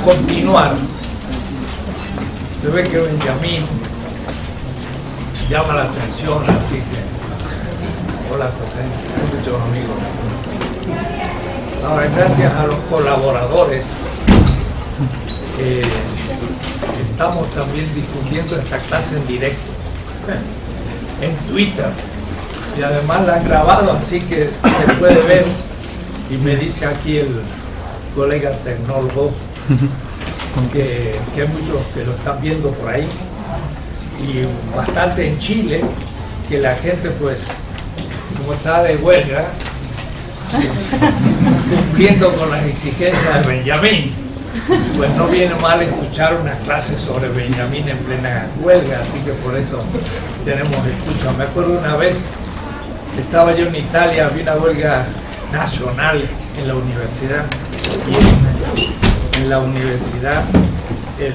continuar, se ve que Benjamín llama la atención, así que hola José, muchos amigos. Ahora, gracias a los colaboradores, estamos también difundiendo esta clase en directo en Twitter, y además la han grabado, así que se puede ver, y me dice aquí el colega tecnólogo que hay muchos que lo están viendo por ahí, y bastante en Chile, que la gente pues como está de huelga, cumpliendo con las exigencias de Benjamín, pues no viene mal escuchar una clase sobre Benjamín en plena huelga, así que por eso tenemos escucha. Me acuerdo una vez, estaba yo en Italia, había una huelga nacional en la universidad, y en la universidad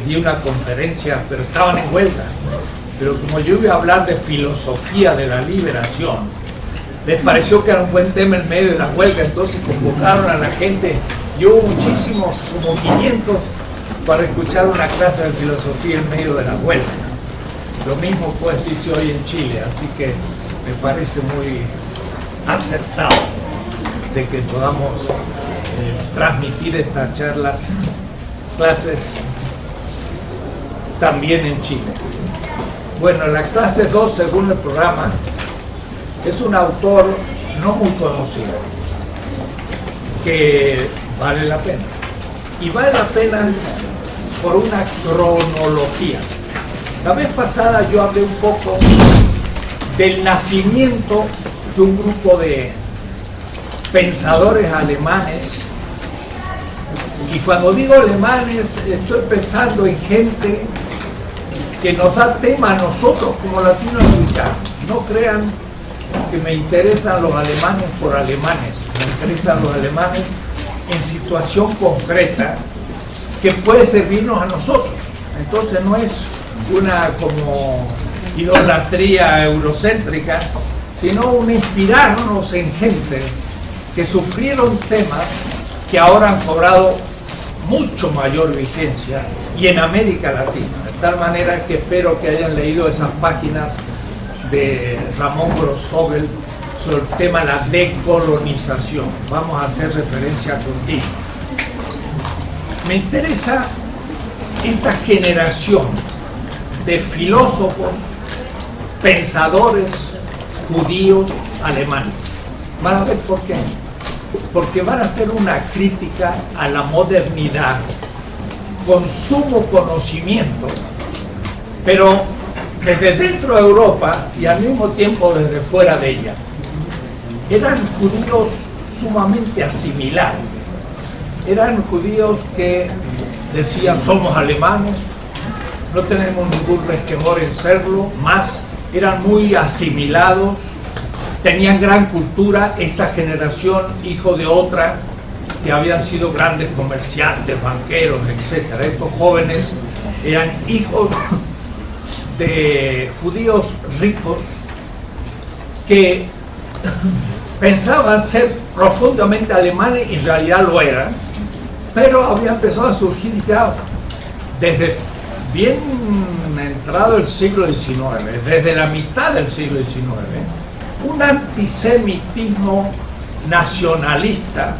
di una conferencia, pero estaban en huelga. Pero como yo iba a hablar de filosofía de la liberación, les pareció que era un buen tema en medio de la huelga, entonces convocaron a la gente, y hubo muchísimos, como 500, para escuchar una clase de filosofía en medio de la huelga. Lo mismo puede decirse hoy en Chile, así que me parece muy acertado de que podamos transmitir estas clases también en Chile. Bueno, la clase 2, según el programa, es un autor no muy conocido, que vale la pena. Y vale la pena por una cronología. La vez pasada yo hablé un poco del nacimiento de un grupo de pensadores alemanes, y cuando digo alemanes estoy pensando en gente que nos da tema a nosotros como latinoamericanos. No crean que me interesan los alemanes por alemanes, me interesan los alemanes en situación concreta que puede servirnos a nosotros. Entonces no es una como idolatría eurocéntrica, sino un inspirarnos en gente que sufrieron temas que ahora han cobrado mucho mayor vigencia, y en América Latina, de tal manera que espero que hayan leído esas páginas de Ramón Grossfogel sobre el tema de la decolonización. Vamos a hacer referencia contigo. Me interesa esta generación de filósofos, pensadores judíos alemanes. Van a ver por qué. Porque van a hacer una crítica a la modernidad con sumo conocimiento, pero desde dentro de Europa y al mismo tiempo desde fuera de ella. Eran judíos sumamente asimilados. Eran judíos que decían: somos alemanes, no tenemos ningún resquemor en serlo, más eran muy asimilados, tenían gran cultura. Esta generación, hijo de otra, que habían sido grandes comerciantes, banqueros, etc. Estos jóvenes eran hijos de judíos ricos que pensaban ser profundamente alemanes, y en realidad lo eran, pero había empezado a surgir ya desde bien entrado el siglo XIX, desde la mitad del siglo XIX, un antisemitismo nacionalista.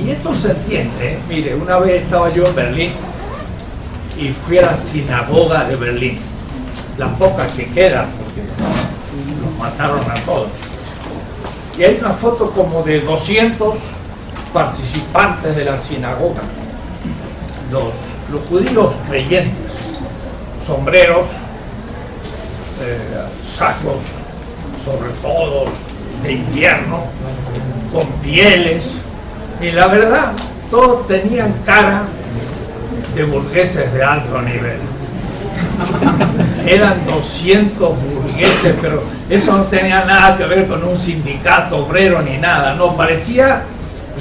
Y esto se entiende. Mire, una vez estaba yo en Berlín y fui a la sinagoga de Berlín, las pocas que quedan, porque los mataron a todos. Y hay una foto como de 200 participantes de la sinagoga, los judíos creyentes, sombreros, sacos, sobre todo de invierno, con pieles, y la verdad, todos tenían cara de burgueses de alto nivel. Eran 200 burgueses, pero eso no tenía nada que ver con un sindicato obrero ni nada, no, parecía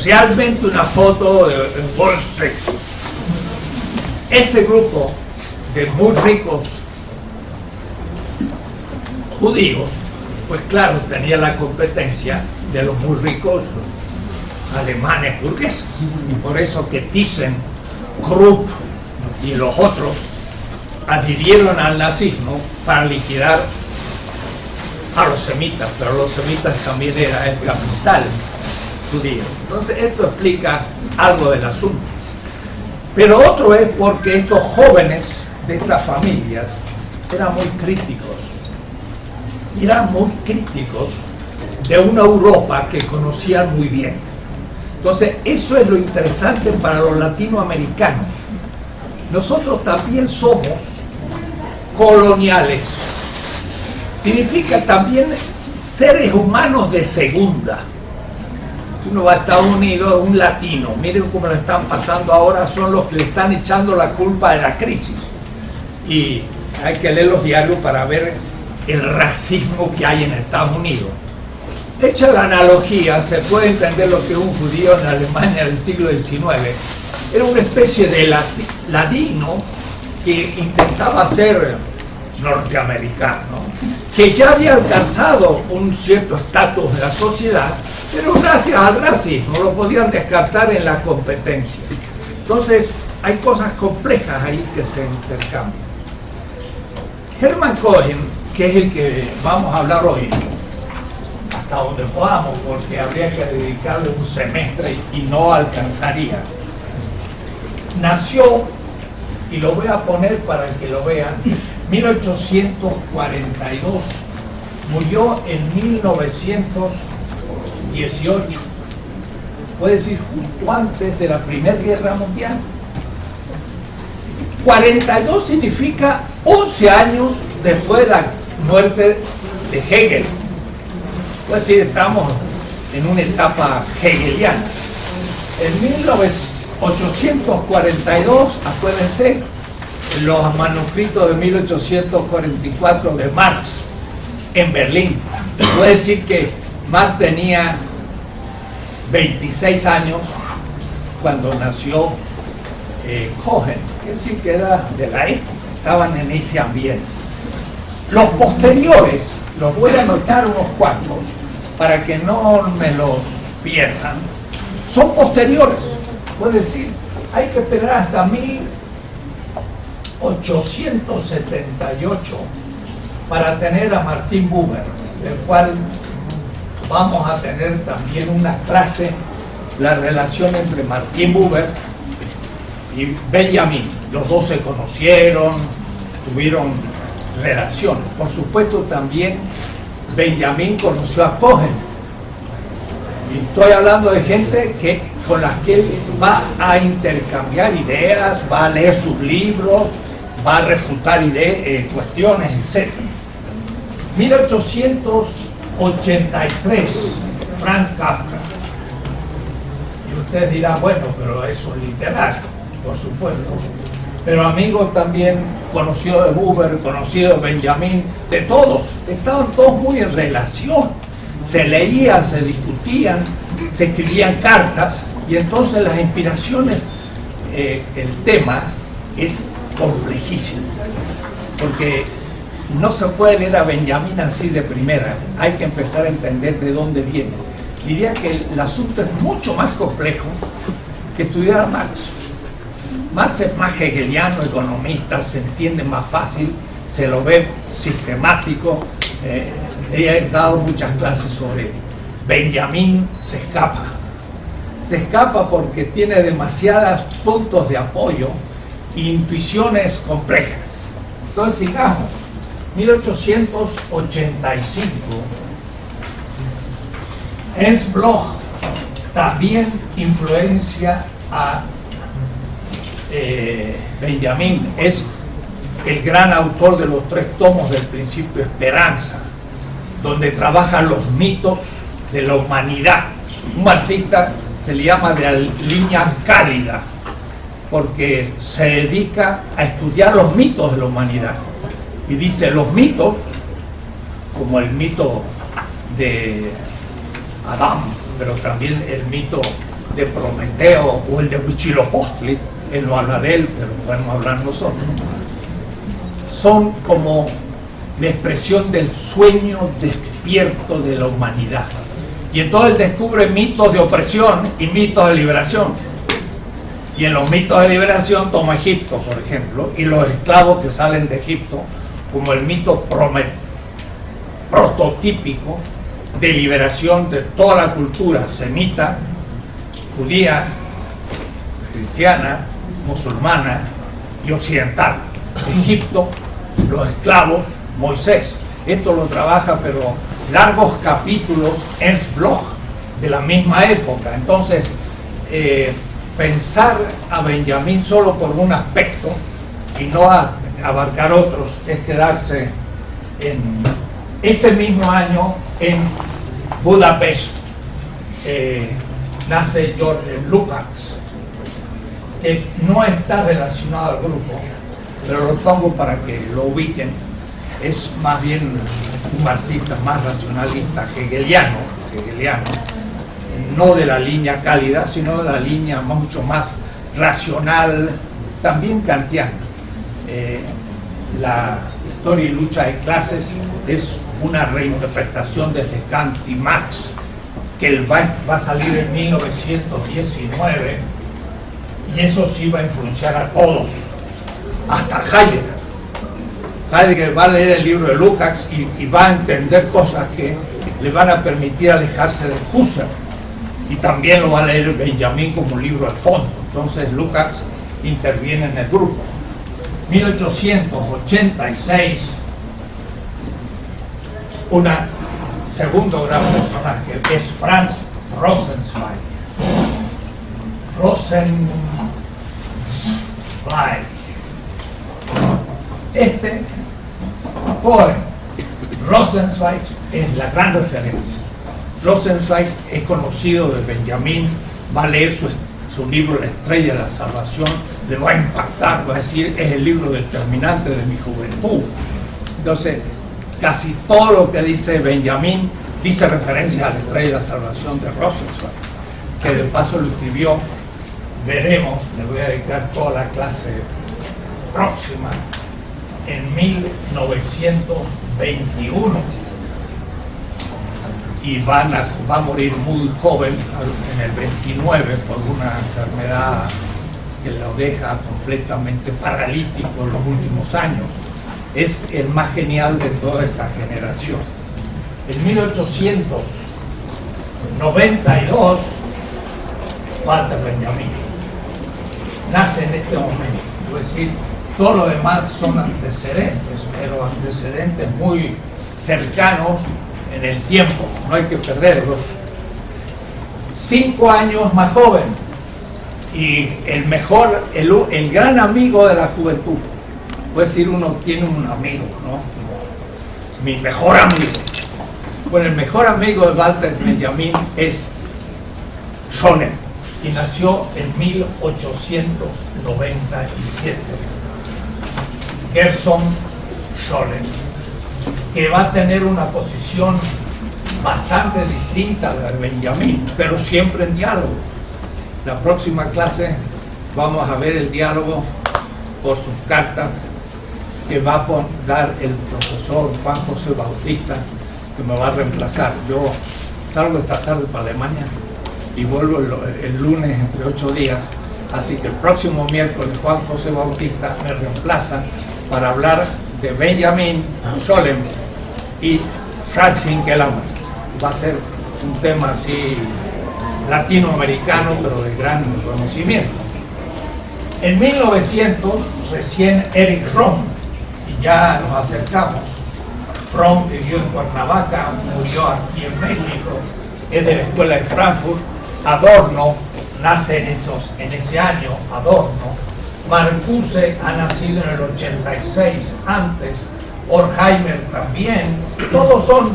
realmente una foto de Wall Street. Ese grupo de muy ricos judíos, pues claro, tenía la competencia de los muy ricos alemanes burgueses, y por eso que Thyssen Krupp y los otros adhirieron al nazismo para liquidar a los semitas, pero los semitas también era el capital judío. Entonces esto explica algo del asunto. Pero otro es porque estos jóvenes de estas familias eran muy críticos. Y eran muy críticos de una Europa que conocían muy bien. Entonces eso es lo interesante para los latinoamericanos. Nosotros también somos coloniales. Significa también seres humanos de segunda. Si uno va a Estados Unidos, un latino, miren cómo lo están pasando ahora, son los que le están echando la culpa de la crisis. Y hay que leer los diarios para ver el racismo que hay en Estados Unidos. Hecha la analogía, se puede entender lo que es un judío en Alemania del siglo XIX. Era una especie de ladino que intentaba ser norteamericano, que ya había alcanzado un cierto estatus de la sociedad, pero gracias al racismo lo podían descartar en la competencia. Entonces hay cosas complejas ahí que se intercambian. Hermann Cohen, que es el que vamos a hablar hoy, hasta donde podamos, porque habría que dedicarle un semestre y no alcanzaría, nació, y lo voy a poner para que lo vean, 1842, murió en 1918, puede decir justo antes de la Primera Guerra Mundial. 42 significa 11 años después de la muerte de Hegel. Es decir, estamos en una etapa hegeliana. En 1842, acuérdense, los manuscritos de 1844 de Marx en Berlín. Puede decir que Marx tenía 26 años cuando nació Cohen, es decir, que era de la época, estaban en ese ambiente. Los posteriores, los voy a anotar unos cuantos para que no me los pierdan, son posteriores, puede decir, hay que esperar hasta 1878 para tener a Martin Buber, del cual vamos a tener también una clase, la relación entre Martin Buber y Benjamin. Los dos se conocieron, tuvieron relaciones. Por supuesto también Benjamin conoció a Cohen. Y estoy hablando de gente con la que él va a intercambiar ideas, va a leer sus libros, va a refutar cuestiones, etc. 1883, Franz Kafka. Y ustedes dirán, bueno, pero eso es literario, por supuesto. Pero amigos también, conocido de Buber, conocido de Benjamin, de todos, estaban todos muy en relación. Se leían, se discutían, se escribían cartas, y entonces las inspiraciones, el tema es complejísimo, porque no se puede leer a Benjamin así de primera, hay que empezar a entender de dónde viene. Diría que el asunto es mucho más complejo que estudiar a Marx. Marx es más hegeliano, economista, se entiende más fácil, se lo ve sistemático. He dado muchas clases sobre él. Benjamin se escapa porque tiene demasiados puntos de apoyo e intuiciones complejas. Entonces sigamos. 1885, Ernst Bloch también influencia a Benjamin, es el gran autor de los 3 tomos del Principio de Esperanza, donde trabaja los mitos de la humanidad. Un marxista se le llama de la línea cálida, porque se dedica a estudiar los mitos de la humanidad. Y dice, los mitos, como el mito de Adán, pero también el mito de Prometeo o el de Huitzilopochtli, él no habla de él, pero podemos hablar nosotros, son como la expresión del sueño despierto de la humanidad. Y entonces él descubre mitos de opresión y mitos de liberación. Y en los mitos de liberación toma Egipto, por ejemplo, y los esclavos que salen de Egipto como el mito prototípico de liberación de toda la cultura semita, judía, cristiana, musulmana y occidental. Egipto, los esclavos, Moisés. Esto lo trabaja, pero largos capítulos en blog de la misma época. Entonces, pensar a Benjamín solo por un aspecto y no abarcar otros es quedarse en ese mismo año en Budapest. Nace George Lukács, que no está relacionado al grupo, pero lo pongo para que lo ubiquen. Es más bien un marxista, más racionalista, hegeliano, no de la línea cálida, sino de la línea mucho más racional, también kantiana. La historia y lucha de clases es una reinterpretación desde Kant y Marx, que va a salir en 1919, y eso sí va a influenciar a todos, hasta Heidegger. Heidegger va a leer el libro de Lukács y va a entender cosas que le van a permitir alejarse de Husserl, y también lo va a leer Benjamín como un libro al fondo. Entonces Lukács interviene en el grupo. 1886, una segundo gran personaje es Franz Rosenzweig. Este joven Rosenzweig es la gran referencia. Rosenzweig es conocido de Benjamín, va a leer su libro La Estrella de la Salvación, le va a impactar, va a decir, es el libro determinante de mi juventud. Entonces, casi todo lo que dice Benjamín dice referencia a La Estrella de la Salvación de Rosenzweig, que de paso lo escribió, veremos, le voy a dedicar toda la clase próxima, en 1921, y va a morir muy joven, en el 29, por una enfermedad que lo deja completamente paralítico en los últimos años. Es el más genial de toda esta generación. En 1892, Walter Benjamin nace en este momento. Es decir, todo lo demás son antecedentes, pero antecedentes muy cercanos en el tiempo, no hay que perderlos. 5 años más joven, y el gran amigo de la juventud. Puede decir, uno tiene un amigo, ¿no? Mi mejor amigo. Bueno, el mejor amigo de Walter Benjamin es Scholem, y nació en 1897. Gerson Scholem, que va a tener una posición bastante distinta de Benjamín, pero siempre en diálogo. La próxima clase vamos a ver el diálogo por sus cartas que va a dar el profesor Juan José Bautista, que me va a reemplazar. Yo salgo esta tarde para Alemania y vuelvo el lunes entre 8 días, así que el próximo miércoles Juan José Bautista me reemplaza para hablar de Benjamin Scholem y Franz Hinckelhammer. Va a ser un tema así latinoamericano, pero de gran conocimiento. En 1900, recién Erich Fromm, y ya nos acercamos. Fromm vivió en Cuernavaca, murió aquí en México, es de la escuela de Frankfurt. Adorno nace en ese año, Adorno. Marcuse ha nacido en el 86, antes. Horkheimer también. Todos son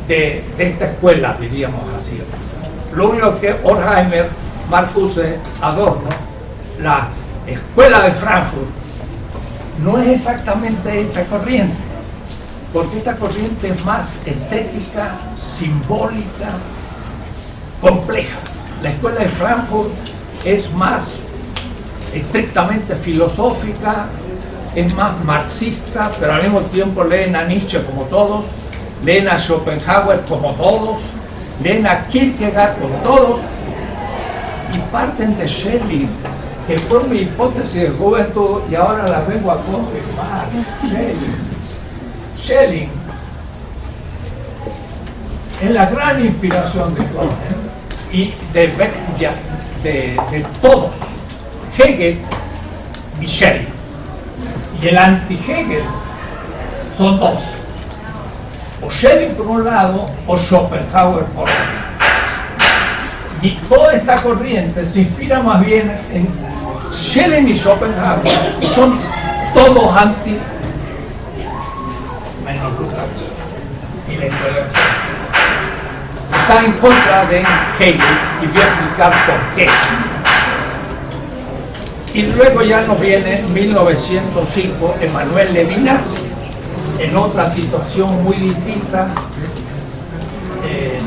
de esta escuela, diríamos así. Lo único que Horkheimer, Marcuse, Adorno, la escuela de Frankfurt, no es exactamente esta corriente, porque esta corriente es más estética, simbólica, compleja. La escuela de Frankfurt es más estrictamente filosófica, es más marxista, pero al mismo tiempo leen a Nietzsche como todos, leen a Schopenhauer como todos, leen a Kierkegaard como todos, y parten de Schelling, que fue mi hipótesis de juventud y ahora la vengo a confirmar. Schelling es la gran inspiración de Cohen y de todos, Hegel y Schelling. Y el anti-Hegel son dos, o Schelling por un lado o Schopenhauer por otro. Y toda esta corriente se inspira más bien en Schelling y Schopenhauer, y son todos anti, menos Lukács y la intolerancia. Están en contra de Hegel y voy a explicar por qué. Y luego ya nos viene en 1905 Emmanuel Levinas, en otra situación muy distinta,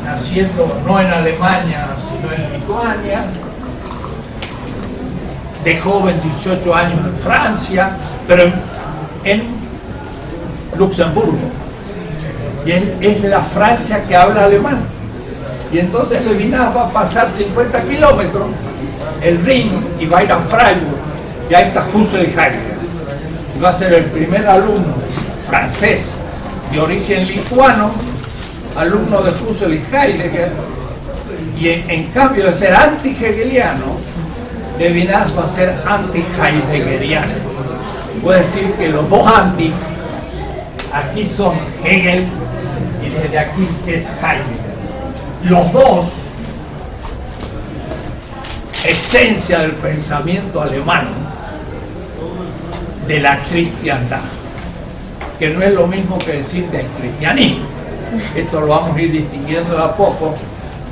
naciendo no en Alemania, sino en Lituania, de joven, 18 años en Francia, pero en Luxemburgo. Y es la Francia que habla alemán. Y entonces Levinas va a pasar 50 kilómetros, el Rin, y va a ir a Freiburg, y ahí está Husserl y Heidegger. Y va a ser el primer alumno francés de origen lituano, alumno de Husserl y Heidegger, y en cambio de ser anti-hegeliano, Levinas va a ser anti-heideggeriano. Puede decir que los dos anti, aquí son Hegel y desde aquí es Heidegger. Los dos, esencia del pensamiento alemán, de la cristiandad, que no es lo mismo que decir del cristianismo. Esto lo vamos a ir distinguiendo de a poco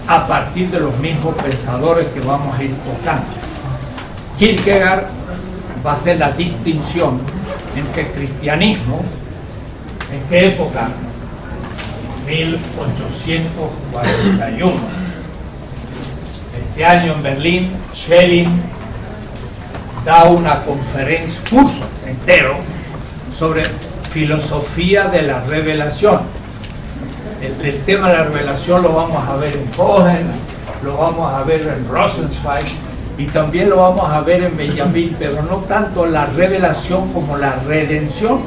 a partir de los mismos pensadores que vamos a ir tocando. Kierkegaard va a hacer la distinción entre cristianismo, ¿en qué época? 1841. Este año en Berlín, Schelling da una conferencia, curso entero, sobre filosofía de la revelación. El tema de la revelación lo vamos a ver en Cohen, lo vamos a ver en Rosenzweig y también lo vamos a ver en Benjamin, pero no tanto la revelación como la redención.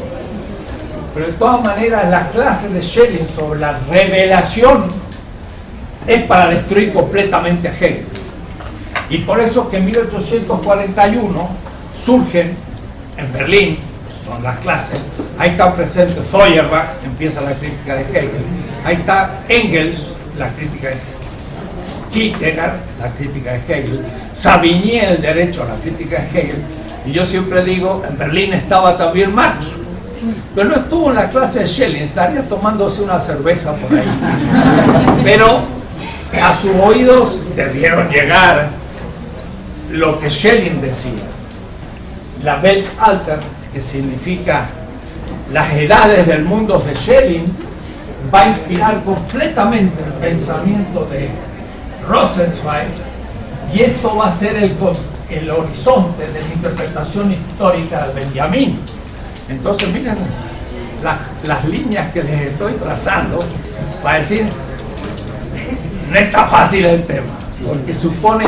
Pero de todas maneras, las clases de Schelling sobre la revelación es para destruir completamente a Hegel. Y por eso que en 1841 surgen en Berlín, son las clases, ahí está presente Feuerbach, empieza la crítica de Hegel, ahí está Engels, la crítica de Kierkegaard, la crítica de Hegel, Savigny, el derecho, la crítica de Hegel, y yo siempre digo, en Berlín estaba también Marx, pero no estuvo en la clase de Schelling, estaría tomándose una cerveza por ahí, pero a sus oídos debieron llegar lo que Schelling decía, la Weltalter, que significa las edades del mundo de Schelling, va a inspirar completamente el pensamiento de Rosenzweig, y esto va a ser el horizonte de la interpretación histórica de Benjamin. Entonces miren las líneas que les estoy trazando para decir, no está fácil el tema, porque supone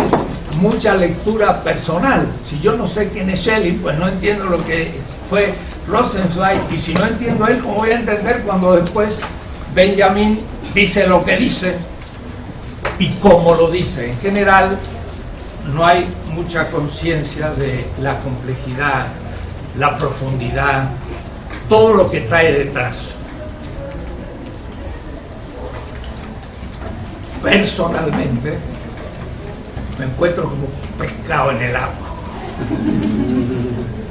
mucha lectura personal. Si yo no sé quién es Schelling, pues no entiendo lo que fue Rosenzweig, y si no entiendo él, ¿cómo voy a entender cuando después Benjamin dice lo que dice y cómo lo dice? En general no hay mucha conciencia de la complejidad, la profundidad, todo lo que trae detrás. Personalmente me encuentro como pescado en el agua,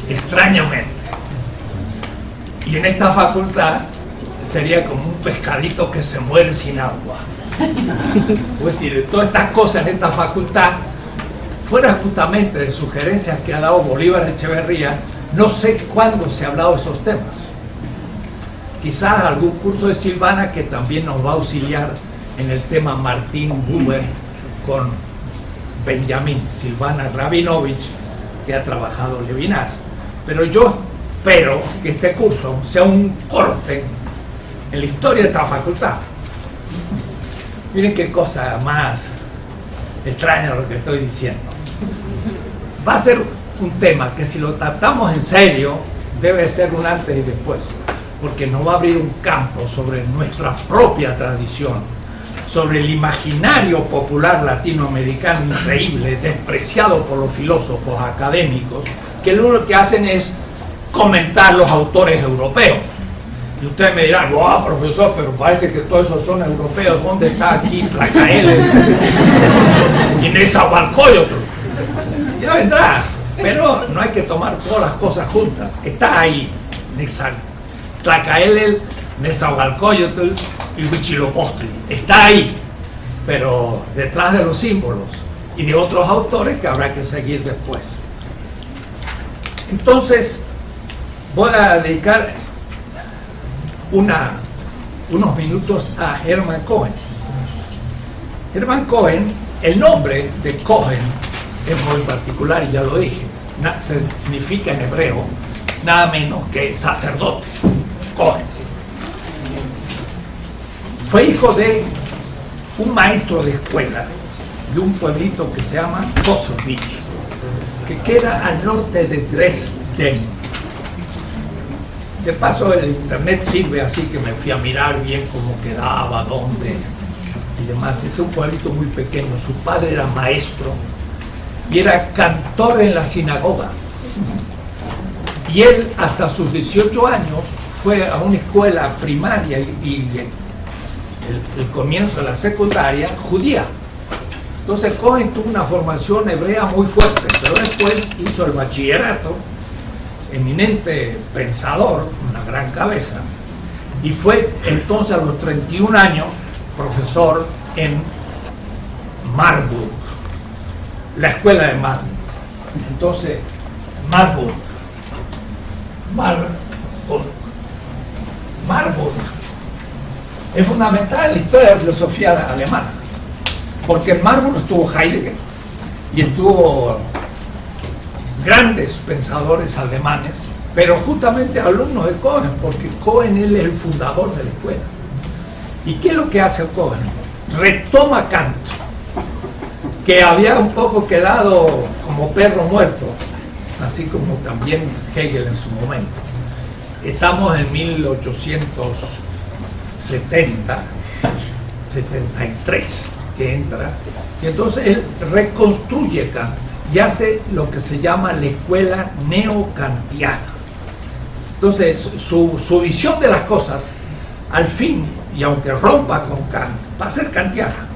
extrañamente, y en esta facultad sería como un pescadito que se muere sin agua. Es decir, de todas estas cosas en esta facultad, fuera justamente de sugerencias que ha dado Bolívar Echeverría, no sé cuándo se ha hablado de esos temas. Quizás algún curso de Silvana que también nos va a auxiliar en el tema Martín Buber con Benjamin, Silvana Rabinovich, que ha trabajado Levinas. Pero yo espero que este curso sea un corte en la historia de esta facultad. Miren qué cosa más extraña lo que estoy diciendo. Va a ser un tema que si lo tratamos en serio debe ser un antes y después, porque nos va a abrir un campo sobre nuestra propia tradición, sobre el imaginario popular latinoamericano increíble, despreciado por los filósofos académicos, que lo único que hacen es comentar los autores europeos. Y ustedes me dirán, wow, profesor, pero parece que todos esos son europeos. ¿Dónde está aquí Tlacaele y Nezahualcóyotl? Ya vendrá, pero no hay que tomar todas las cosas juntas. Está ahí Tlacaele, Nezahualcóyotl y Huitzilopochtli. Está ahí, pero detrás de los símbolos y de otros autores que habrá que seguir después. Entonces, voy a dedicar unos minutos a Hermann Cohen. Hermann Cohen, el nombre de Cohen es muy particular y ya lo dije, significa en hebreo nada menos que sacerdote. Cohen fue hijo de un maestro de escuela de un pueblito que se llama Kossowich, que queda al norte de Dresden. De paso, el internet sirve, así que me fui a mirar bien cómo quedaba, dónde y demás. Es un pueblito muy pequeño. Su padre era maestro y era cantor en la sinagoga. Y él, hasta sus 18 años, fue a una escuela primaria y el comienzo de la secundaria judía. Entonces Cohen tuvo una formación hebrea muy fuerte, pero después hizo el bachillerato, eminente pensador, una gran cabeza, y fue entonces a los 31 años profesor en Marburg, la escuela de Marburg. Entonces, Marburg es fundamental en la historia de la filosofía alemana, porque en Marburg estuvo Heidegger y estuvo grandes pensadores alemanes, pero justamente alumnos de Cohen, porque Cohen él es el fundador de la escuela. ¿Y qué es lo que hace Cohen? Retoma Kant, que había un poco quedado como perro muerto, así como también Hegel en su momento. Estamos en 1870, 73 que entra, y entonces él reconstruye Kant y hace lo que se llama la escuela neokantiana. Entonces su visión de las cosas, al fin, y aunque rompa con Kant, va a ser kantiana,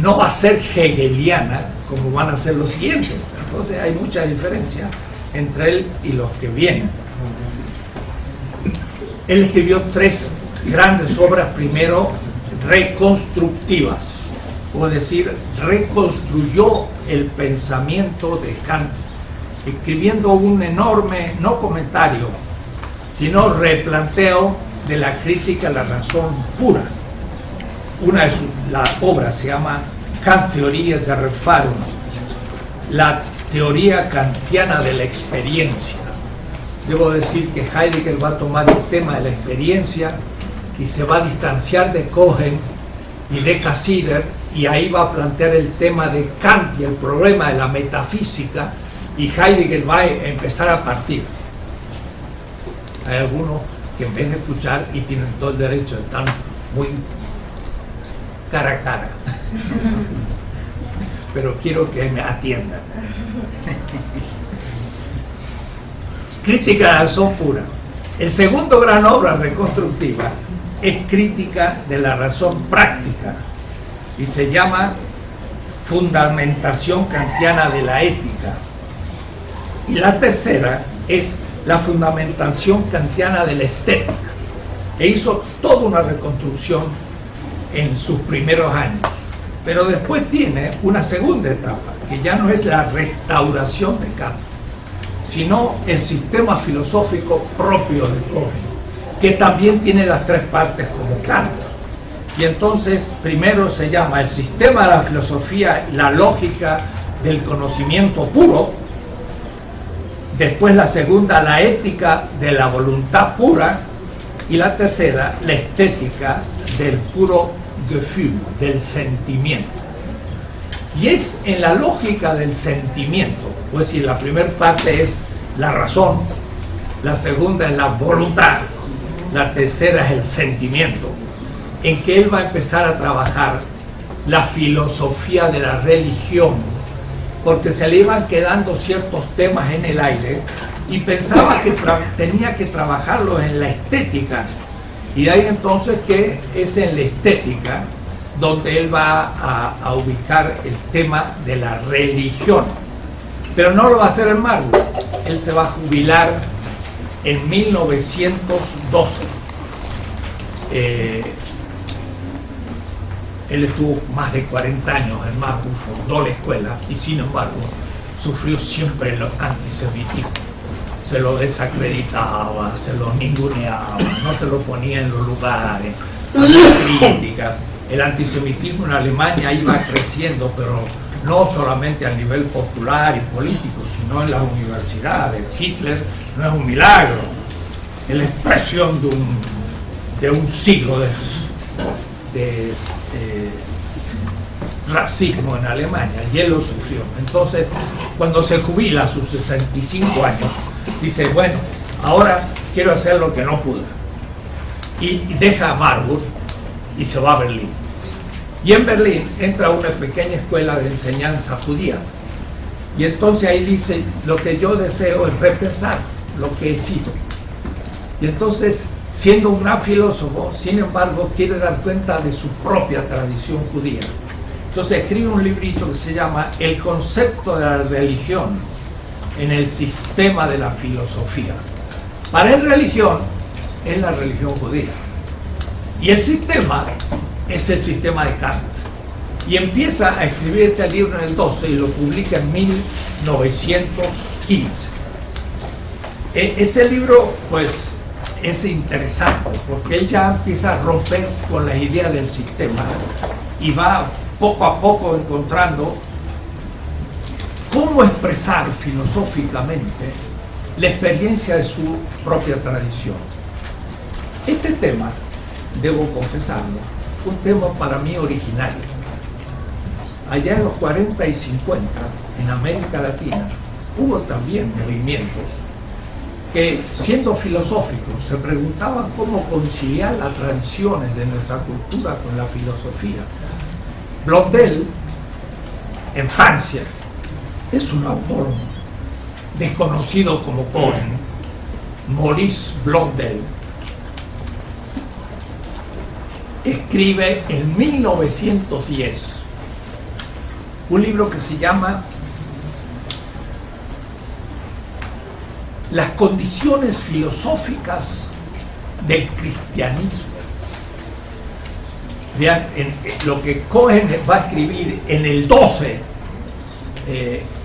no va a ser hegeliana como van a ser los siguientes. Entonces hay mucha diferencia entre él y los que vienen. Él escribió 3 grandes obras, primero reconstructivas, es decir, reconstruyó el pensamiento de Kant, escribiendo un enorme, no comentario, sino replanteo de la crítica a la razón pura. Una de la obra se llama Kant-Theorie der Erfahrung, la teoría kantiana de la experiencia. Debo decir que Heidegger va a tomar el tema de la experiencia y se va a distanciar de Cohen y de Cassirer, y ahí va a plantear el tema de Kant y el problema de la metafísica, y Heidegger va a empezar a partir. Hay algunos que en vez de escuchar y tienen todo el derecho, están muy cara a cara, pero quiero que me atiendan. Crítica de la razón pura. El segundo gran obra reconstructiva es Crítica de la razón práctica y se llama Fundamentación kantiana de la ética. Y la tercera es la fundamentación kantiana de la estética, e hizo toda una reconstrucción en sus primeros años, pero después tiene una segunda etapa, que ya no es la restauración de Kant, sino el sistema filosófico propio de Cohen, que también tiene las 3 partes como Kant. Y entonces primero se llama el sistema de la filosofía, la lógica del conocimiento puro, después la segunda, la ética de la voluntad pura, y la tercera, la estética del puro Gefühl, del sentimiento. Y es en la lógica del sentimiento, pues si la primera parte es la razón, la segunda es la voluntad, la tercera es el sentimiento, en que él va a empezar a trabajar la filosofía de la religión, porque se le iban quedando ciertos temas en el aire y pensaba que tenía que trabajarlos en la estética, y de ahí entonces que es en la estética donde él va a ubicar el tema de la religión. Pero no lo va a hacer en Marburg, él se va a jubilar en 1912. Él estuvo más de 40 años en Marburg, fundó la escuela y sin embargo sufrió siempre el antisemitismo. Se lo desacreditaba, se lo ninguneaba, no se lo ponía en los lugares, había críticas. El antisemitismo en Alemania iba creciendo, pero no solamente a nivel popular y político, sino en las universidades. Hitler no es un milagro, es la expresión de un siglo de racismo en Alemania, y él lo sufrió. Entonces, cuando se jubila a sus 65 años, dice, bueno, ahora quiero hacer lo que no pude. Y deja Marburg y se va a Berlín. Y en Berlín entra a una pequeña escuela de enseñanza judía. Y entonces ahí dice, lo que yo deseo es repensar lo que he sido. Y entonces, siendo un gran filósofo, sin embargo, quiere dar cuenta de su propia tradición judía. Entonces escribe un librito que se llama El concepto de la religión en el sistema de la filosofía. Para él religión es la religión judía. Y el sistema es el sistema de Kant. Y empieza a escribir este libro en el 12 y lo publica en 1915. Ese libro, pues, es interesante porque él ya empieza a romper con las ideas del sistema y va poco a poco encontrando cómo expresar filosóficamente la experiencia de su propia tradición. Este tema, debo confesarlo, fue un tema para mí originario. Allá en los 40 y 50, en América Latina, hubo también movimientos que, siendo filosóficos, se preguntaban cómo conciliar las tradiciones de nuestra cultura con la filosofía. Blondel, en Francia, es un autor desconocido como Cohen, Maurice Blondel, escribe en 1910 un libro que se llama Las condiciones filosóficas del cristianismo. Vean, lo que Cohen va a escribir en el 12,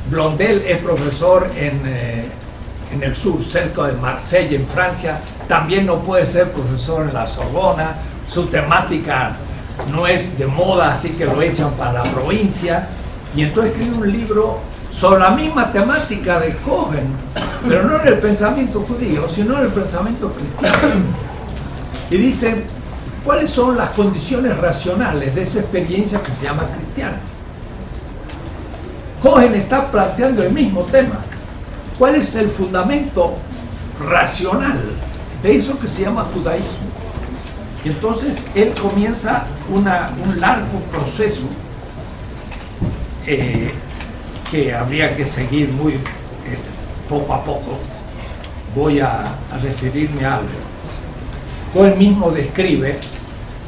Blondel es profesor en el sur, cerca de Marsella, en Francia, también no puede ser profesor en la Sorbona, su temática no es de moda, así que lo echan para la provincia, y entonces escribe un libro sobre la misma temática de Cohen, pero no en el pensamiento judío, sino en el pensamiento cristiano. Y dice, ¿cuáles son las condiciones racionales de esa experiencia que se llama cristiana? Cohen está planteando el mismo tema. ¿Cuál es el fundamento racional de eso que se llama judaísmo? Y entonces él comienza un largo proceso que habría que seguir muy poco a poco. Voy a referirme a algo. Cohen mismo describe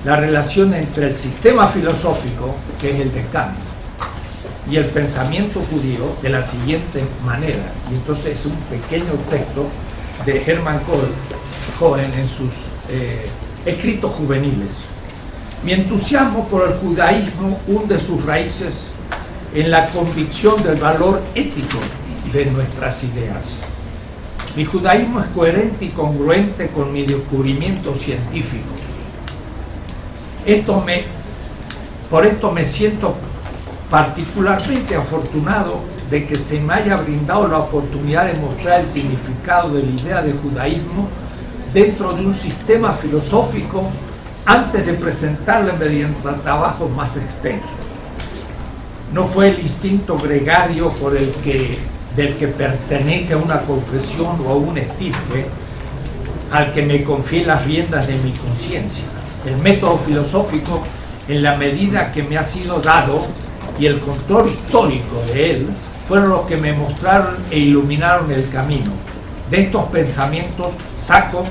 la relación entre el sistema filosófico, que es el de Kant, y el pensamiento judío de la siguiente manera. Y entonces es un pequeño texto de Hermann Cohen en sus escritos juveniles. Mi entusiasmo por el judaísmo hunde sus raíces en la convicción del valor ético de nuestras ideas. Mi judaísmo es coherente y congruente con mis descubrimientos científicos. Por esto me siento particularmente afortunado de que se me haya brindado la oportunidad de mostrar el significado de la idea de judaísmo dentro de un sistema filosófico antes de presentarla mediante trabajos más extensos. no fue el instinto gregario del que pertenece a una confesión o a un estirpe al que me confié las riendas de mi conciencia. El método filosófico, en la medida que me ha sido dado, y el control histórico de él, fueron los que me mostraron e iluminaron el camino. De estos pensamientos saco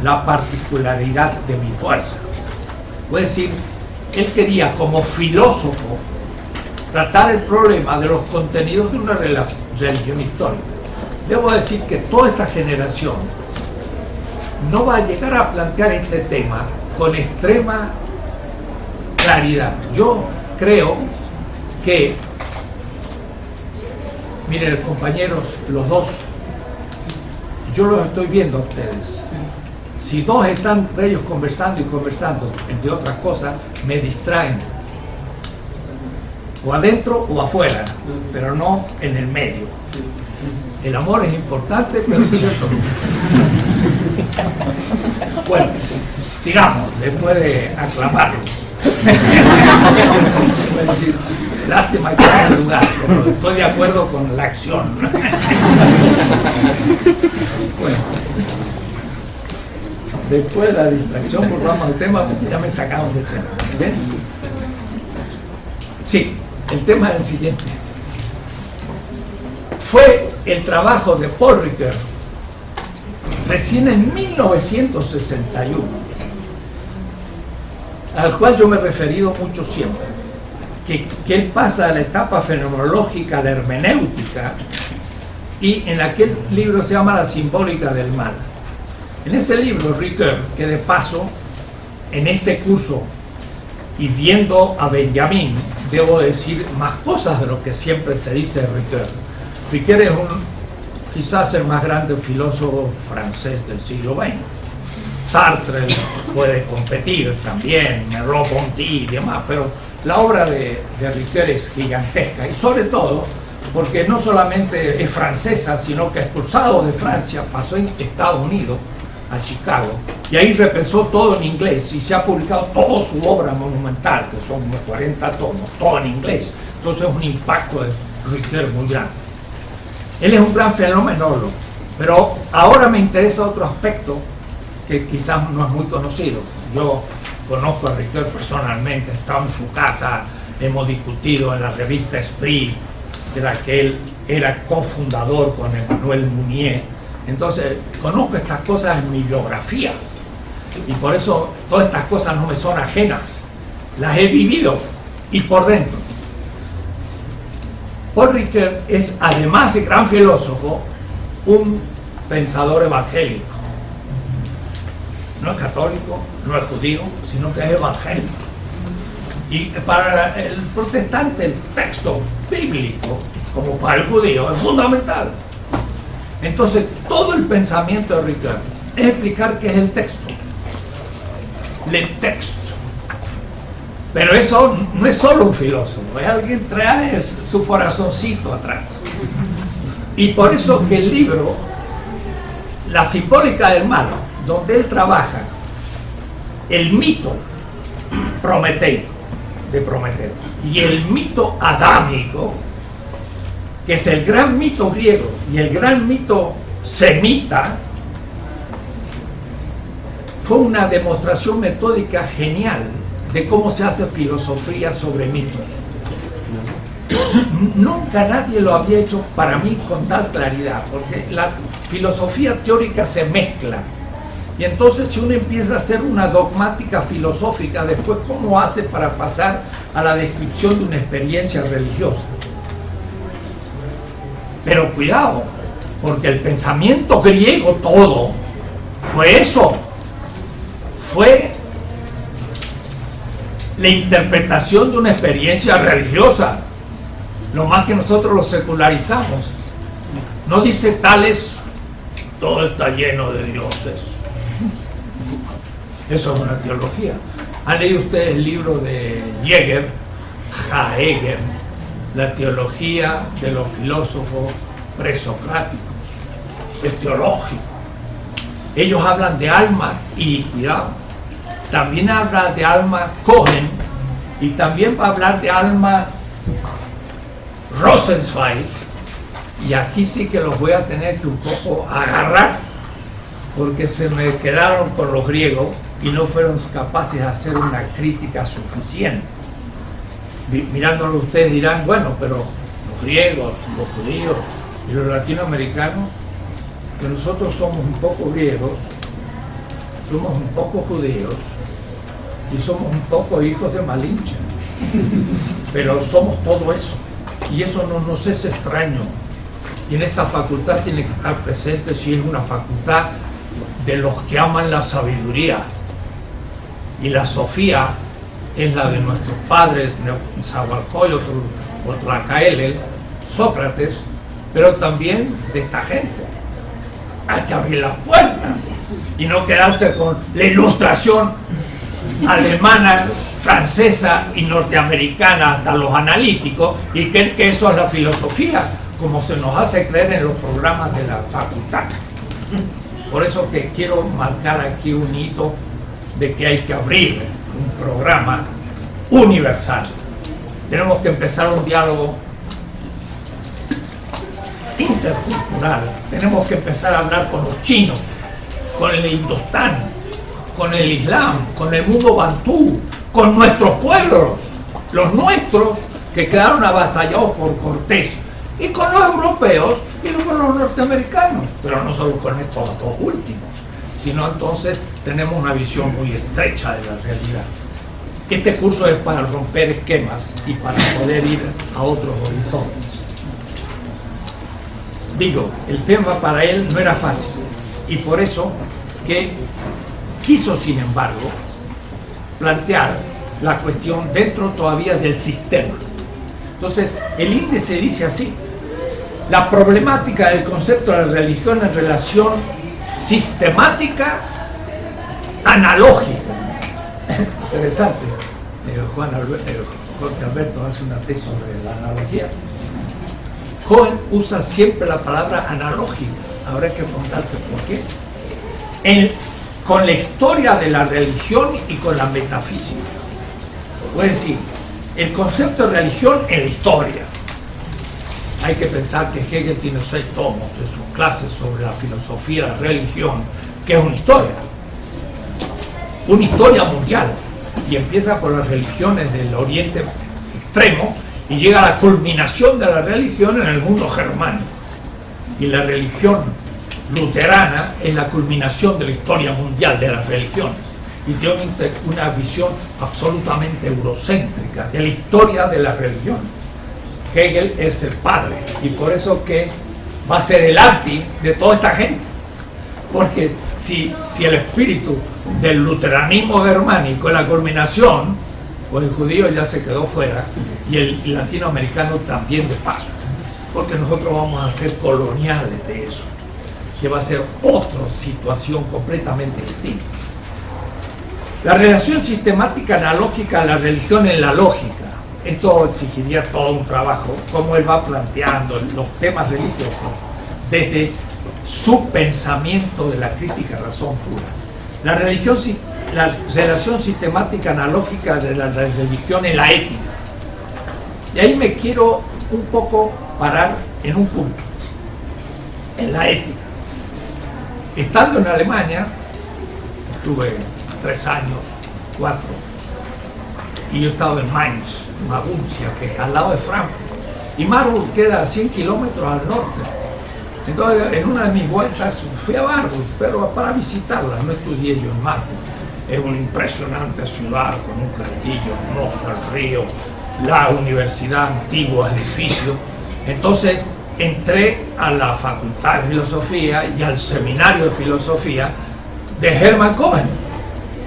la particularidad de mi fuerza. Es decir, él quería, como filósofo, tratar el problema de los contenidos de una religión histórica. Debo decir que toda esta generación no va a llegar a plantear este tema con extrema claridad. Yo creo que, miren, compañeros, los dos, yo los estoy viendo a ustedes. Si dos están entre ellos conversando y conversando, entre otras cosas, me distraen. O adentro o afuera, pero no en el medio. El amor es importante, pero es cierto. Bueno, sigamos, después de aclamarlos. Es decir, lástima que haya lugar, pero estoy de acuerdo con la acción. Bueno, después de la distracción volvamos al tema porque ya me sacaron del tema. ¿Ven? Sí, el tema es el siguiente. Fue el trabajo de Paul Ricoeur, recién en 1961, al cual yo me he referido mucho siempre, que él pasa de la etapa fenomenológica a la hermenéutica, y en aquel libro se llama La simbólica del mal. En ese libro, Ricoeur, que de paso, en este curso, y viendo a Benjamin, debo decir más cosas de lo que siempre se dice de Ricoeur. Ricoeur es quizás el más grande filósofo francés del siglo XX. Sartre puede competir también, Merleau-Ponty y demás, pero la obra de Ricoeur es gigantesca, y sobre todo porque no solamente es francesa, sino que expulsado de Francia, pasó en Estados Unidos, a Chicago, y ahí repensó todo en inglés, y se ha publicado toda su obra monumental, que son unos 40 tomos, todo en inglés. Entonces es un impacto de Ricoeur muy grande. Él es un gran fenomenólogo, pero ahora me interesa otro aspecto que quizás no es muy conocido. Yo conozco a Ricoeur personalmente, he estado en su casa, hemos discutido en la revista Esprit, de la que él era cofundador con Emmanuel Mounier. Entonces, conozco estas cosas en mi biografía, y por eso todas estas cosas no me son ajenas, las he vivido y por dentro. Paul Ricoeur es, además de gran filósofo, un pensador evangélico. No es católico, no es judío, sino que es evangélico. Y para el protestante el texto bíblico, como para el judío, es fundamental. Entonces, todo el pensamiento de Ricoeur es explicar qué es el texto. Le texto. Pero eso no es solo un filósofo, es alguien que trae su corazoncito atrás. Y por eso que el libro, La simbólica del mal, donde él trabaja el mito prometeico de Prometeo y el mito adámico, que es el gran mito griego y el gran mito semita, fue una demostración metódica genial de cómo se hace filosofía sobre mitos. Nunca nadie lo había hecho para mí con tal claridad, porque la filosofía teórica se mezcla. Y entonces si uno empieza a hacer una dogmática filosófica, después ¿cómo hace para pasar a la descripción de una experiencia religiosa? Pero cuidado, porque el pensamiento griego todo fue eso, fue la interpretación de una experiencia religiosa, lo más que nosotros lo secularizamos. No dice tales, todo está lleno de dioses. Eso es una teología. ¿Han leído ustedes el libro de Heger, La teología de los filósofos presocráticos? Es teológico. Ellos hablan de alma y, cuidado, también habla de alma Cohen, y también va a hablar de alma Rosenzweig, y aquí sí que los voy a tener que un poco agarrar, porque se me quedaron con los griegos y no fueron capaces de hacer una crítica suficiente. Mirándolo ustedes dirán, bueno, pero los griegos, los judíos y los latinoamericanos, que nosotros somos un poco griegos, somos un poco judíos y somos un poco hijos de Malinche, pero somos todo eso, y eso no nos es extraño, y en esta facultad tiene que estar presente si es una facultad de los que aman la sabiduría, y la Sofía es la de nuestros padres, Nezahualcóyotl o Tlacaelel, Sócrates, pero también de esta gente. Hay que abrir las puertas y no quedarse con la ilustración alemana, francesa y norteamericana hasta los analíticos y creer que eso es la filosofía, como se nos hace creer en los programas de la facultad. Por eso que quiero marcar aquí un hito de que hay que abrir un programa universal. Tenemos que empezar un diálogo intercultural. Tenemos que empezar a hablar con los chinos, con el Indostán, con el Islam, con el mundo bantú, con nuestros pueblos, los nuestros que quedaron avasallados por Cortés, y con los europeos y con los norteamericanos, pero no solo con estos dos últimos, sino entonces tenemos una visión muy estrecha de la realidad. Este curso es para romper esquemas y para poder ir a otros horizontes. Digo, el tema para él no era fácil y por eso que quiso, sin embargo, plantear la cuestión dentro todavía del sistema. Entonces, el índice dice así: la problemática del concepto de la religión en relación sistemática analógica. Interesante. Jorge Alberto hace una tesis sobre la analogía. Cohen usa siempre la palabra analógica. Habrá que preguntarse por qué. Con la historia de la religión y con la metafísica. Es decir, el concepto de religión en la historia. Hay que pensar que Hegel tiene 6 tomos de sus clases sobre la filosofía de la religión, que es una historia mundial, y empieza por las religiones del Oriente Extremo y llega a la culminación de la religión en el mundo germánico. Y la religión luterana es la culminación de la historia mundial de las religiones y tiene una visión absolutamente eurocéntrica de la historia de la religión. Hegel es el padre y por eso que va a ser el anti de toda esta gente, porque si el espíritu del luteranismo germánico es la culminación, pues el judío ya se quedó fuera y el latinoamericano también de paso, porque nosotros vamos a ser coloniales de eso, que va a ser otra situación completamente distinta. La relación sistemática analógica a la religión en la lógica. Esto exigiría todo un trabajo, como él va planteando los temas religiosos desde su pensamiento de la crítica razón pura. La relación sistemática analógica de la religión en la ética. Y ahí me quiero un poco parar en un punto, en la ética. Estando en Alemania, estuve 3 años, 4, y yo estaba en Mainz, Maguncia, que es al lado de Frankfurt, y Marburg queda a 100 kilómetros al norte. Entonces, en una de mis vueltas fui a Marburg, pero para visitarla, no estudié yo en Marburg. Es una impresionante ciudad con un castillo hermoso, el río, la universidad antigua, edificio. Entonces entré a la Facultad de Filosofía y al Seminario de Filosofía de Hermann Cohen,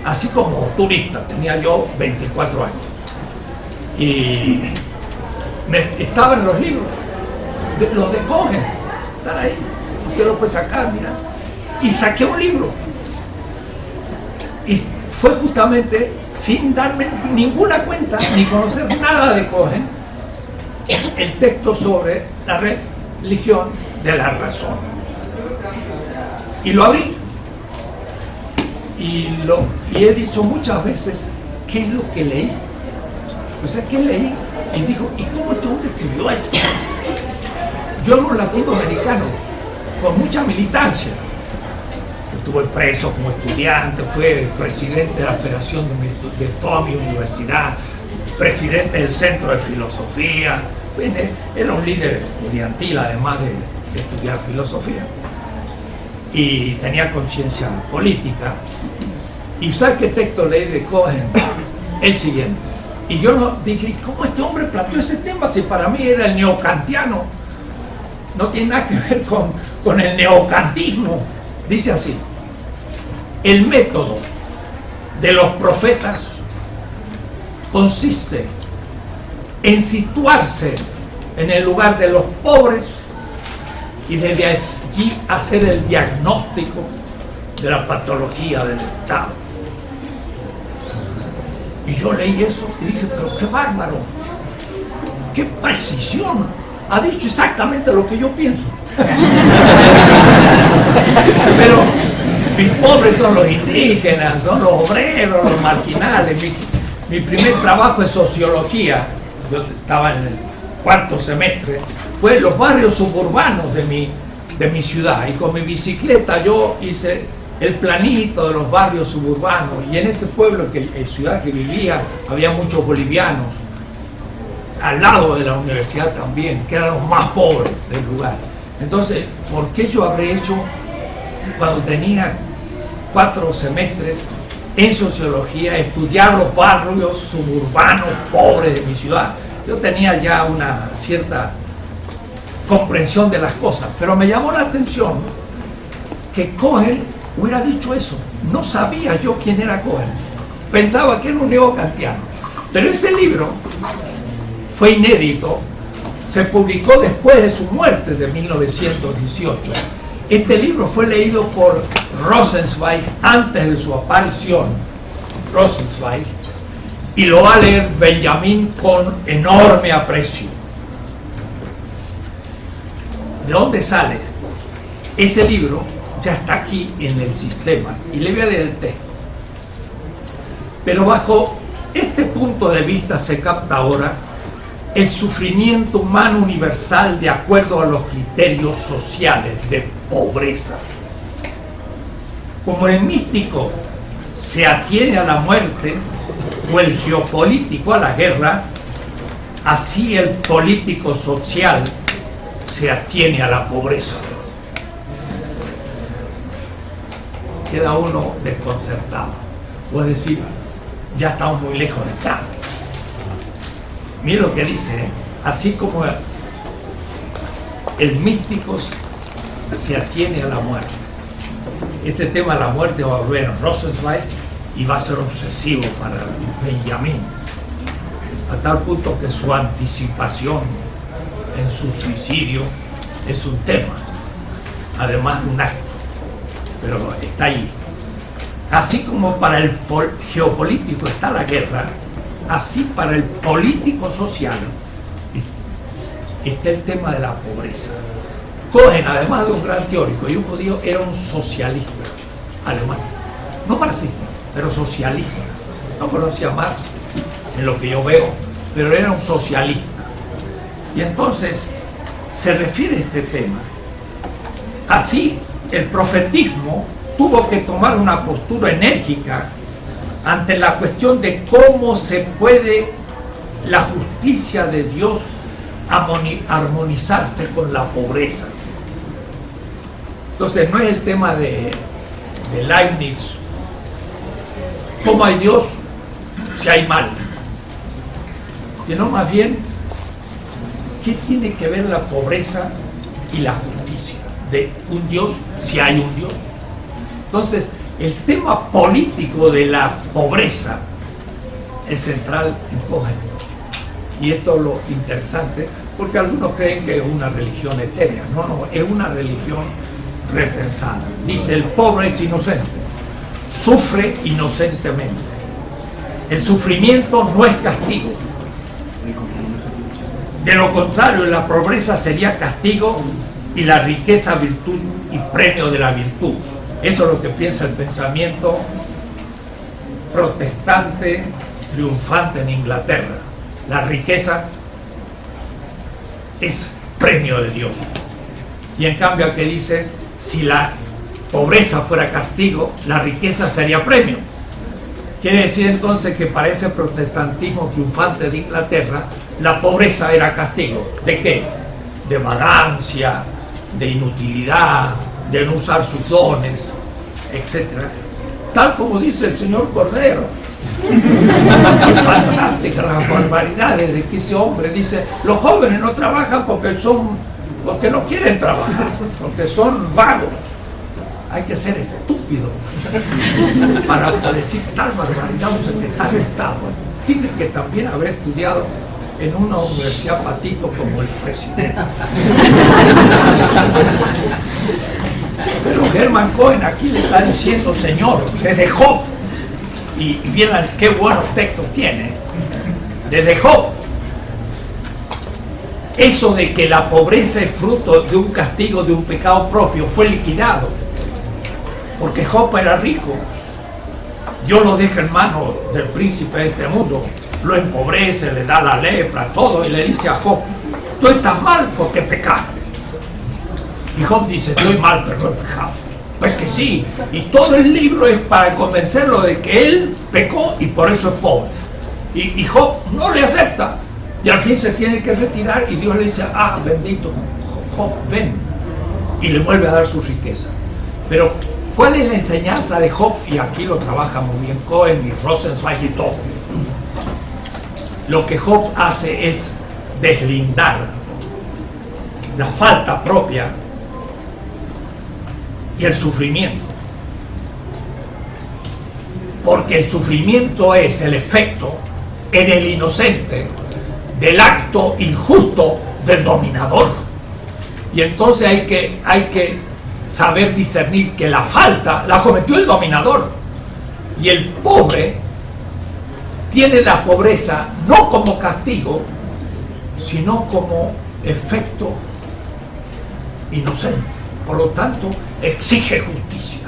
así como turista. Tenía yo 24 años y estaban los libros, los de Cohen, están ahí, usted lo puede sacar, mira, y saqué un libro y fue justamente sin darme ninguna cuenta ni conocer nada de Cohen, el texto sobre la religión de la razón, y lo abrí y he dicho muchas veces qué es lo que leí. O sea, ¿qué leí? Y dijo, ¿y cómo este hombre escribió esto? Yo era un latinoamericano con mucha militancia. Estuve preso como estudiante, fue presidente de la federación de toda mi universidad, presidente del centro de filosofía. Era un líder estudiantil, además de estudiar filosofía. Y tenía conciencia política. ¿Y sabes qué texto leí de Cohen? El siguiente. Y yo no dije, ¿cómo este hombre planteó ese tema? Si para mí era el neocantiano. No tiene nada que ver con el neocantismo. Dice así: el método de los profetas consiste en situarse en el lugar de los pobres y desde allí hacer el diagnóstico de la patología del Estado. Y yo leí eso y dije, pero qué bárbaro, qué precisión, ha dicho exactamente lo que yo pienso. Pero mis pobres son los indígenas, son los obreros, los marginales. Mi primer trabajo es sociología, yo estaba en el cuarto semestre, fue en los barrios suburbanos de mi ciudad, y con mi bicicleta yo hice el planito de los barrios suburbanos, y en ese pueblo, en ciudad que vivía, había muchos bolivianos, al lado de la universidad también, que eran los más pobres del lugar. Entonces, ¿por qué yo habré hecho, cuando tenía 4 semestres en sociología, estudiar los barrios suburbanos pobres de mi ciudad? Yo tenía ya una cierta comprensión de las cosas, pero me llamó la atención que Cohen hubiera dicho eso. No sabía yo quién era Cohen, pensaba que era un neocantiano, pero ese libro fue inédito, se publicó después de su muerte de 1918. Este libro fue leído por Rosenzweig antes de su aparición, Rosenzweig, y lo va a leer Benjamín con enorme aprecio. ¿De dónde sale? Ese libro ya está aquí en el sistema, y le voy a leer el texto. Pero bajo este punto de vista se capta ahora el sufrimiento humano universal de acuerdo a los criterios sociales de pobreza. Como el místico se atiene a la muerte o el geopolítico a la guerra, así el político social se atiene a la pobreza. Queda uno desconcertado. Puede decir, ya estamos muy lejos de acá. Mira lo que dice, así como el místico se atiene a la muerte. Este tema de la muerte va a volver en Rosenzweig y va a ser obsesivo para Benjamín, a tal punto que su anticipación en su suicidio es un tema, además de un acto, pero está ahí. Así como para el geopolítico está la guerra, así para el político social está el tema de la pobreza. Cohen, además de un gran teórico y un judío, era un socialista alemán, no marxista, pero socialista. No conocía Marx en lo que yo veo, pero era un socialista. Y entonces se refiere a este tema. Así, el profetismo tuvo que tomar una postura enérgica ante la cuestión de cómo se puede la justicia de Dios armonizarse con la pobreza. Entonces no es el tema de Leibniz, cómo hay Dios si hay mal, sino más bien qué tiene que ver la pobreza y la justicia de un Dios si hay un Dios. Entonces el tema político de la pobreza es central en Cohen. Y esto es lo interesante, porque algunos creen que es una religión etérea. No, es una religión repensada. Dice, el pobre es inocente, sufre inocentemente. El sufrimiento no es castigo. De lo contrario, la pobreza sería castigo y la riqueza virtud y premio de la virtud. Eso es lo que piensa el pensamiento protestante triunfante en Inglaterra. La riqueza es premio de Dios. Y en cambio aquí dice, si la pobreza fuera castigo, la riqueza sería premio. Quiere decir entonces que para ese protestantismo triunfante de Inglaterra, la pobreza era castigo. ¿De qué? De vagancia, de inutilidad, de no usar sus dones, etc. Tal como dice el señor Cordero. Es fantástica las barbaridades de que ese hombre dice, los jóvenes no trabajan porque no quieren trabajar, porque son vagos. Hay que ser estúpido para decir tal barbaridad un secretario de Estado. Tiene que también haber estudiado en una universidad patito como el presidente. Pero Herman Cohen aquí le está diciendo, señor, desde Job, y vieran qué buenos textos tiene, desde Job, eso de que la pobreza es fruto de un castigo, de un pecado propio, fue liquidado, porque Job era rico. Dios lo deja en manos del príncipe de este mundo, lo empobrece, le da la lepra, todo, y le dice a Job, tú estás mal porque pecaste. Y Job dice, estoy mal, pero no he pecado. Pues que sí, y todo el libro es para convencerlo de que él pecó y por eso es pobre. Y Job no le acepta, y al fin se tiene que retirar, y Dios le dice, bendito Job, ven, y le vuelve a dar su riqueza. Pero ¿cuál es la enseñanza de Job? Y aquí lo trabaja muy bien Cohen y Rosenzweig y todos. Lo que Job hace es deslindar la falta propia y el sufrimiento, porque el sufrimiento es el efecto en el inocente del acto injusto del dominador, y entonces hay que saber discernir que la falta la cometió el dominador, y el pobre tiene la pobreza no como castigo, sino como efecto inocente. Por lo tanto, exige justicia.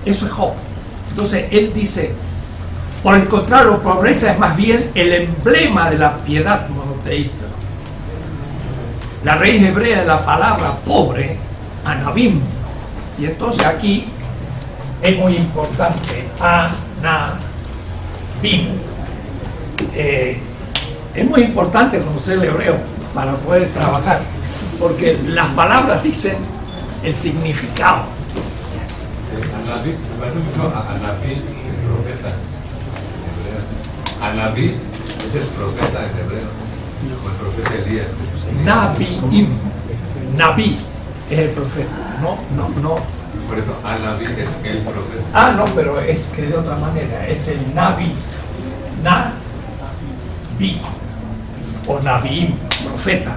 Eso es Job. Entonces, él dice, por el contrario, la pobreza es más bien el emblema de la piedad monoteísta. La raíz hebrea de la palabra pobre, anabim. Y entonces aquí es muy importante, anabim. Es muy importante conocer el hebreo para poder trabajar, porque las palabras dicen el significado. Anabí se parece mucho a Anabí, el profeta en hebreo. Anabí es el profeta en hebreo, como el profeta Elías. Nabiim, Nabi es el profeta, no. Por eso Anabí es el profeta. No, pero es que de otra manera, es el Nabi, Nabi, o Nabiim, profeta.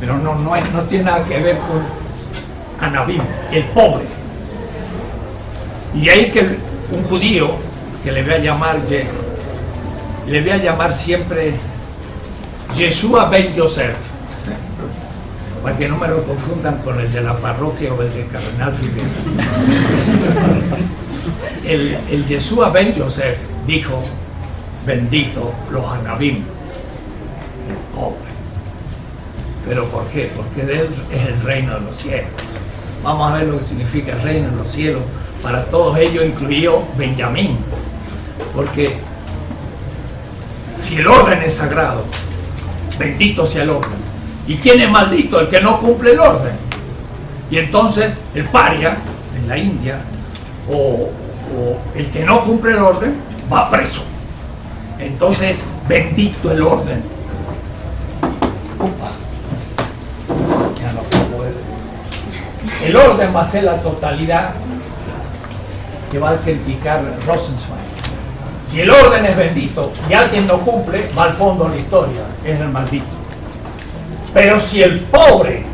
Pero no tiene nada que ver con Anabim, el pobre. Y ahí que un judío, que le voy a llamar siempre Yeshua Ben Yosef, para que no me lo confundan con el de la parroquia o el de Cardenal Rivera. El Yeshua Ben Yosef dijo, bendito los Anabim, el pobre. ¿Pero por qué? Porque de él es el reino de los cielos. Vamos a ver lo que significa el reino de los cielos para todos ellos, incluido Benjamín. Porque si el orden es sagrado, bendito sea el orden. ¿Y quién es maldito? El que no cumple el orden. Y entonces el paria en la India, o el que no cumple el orden, va preso. Entonces, bendito el orden. El orden va a ser la totalidad que va a criticar Rosenzweig. Si el orden es bendito y alguien no cumple, va al fondo de la historia, es el maldito. Pero si el pobre,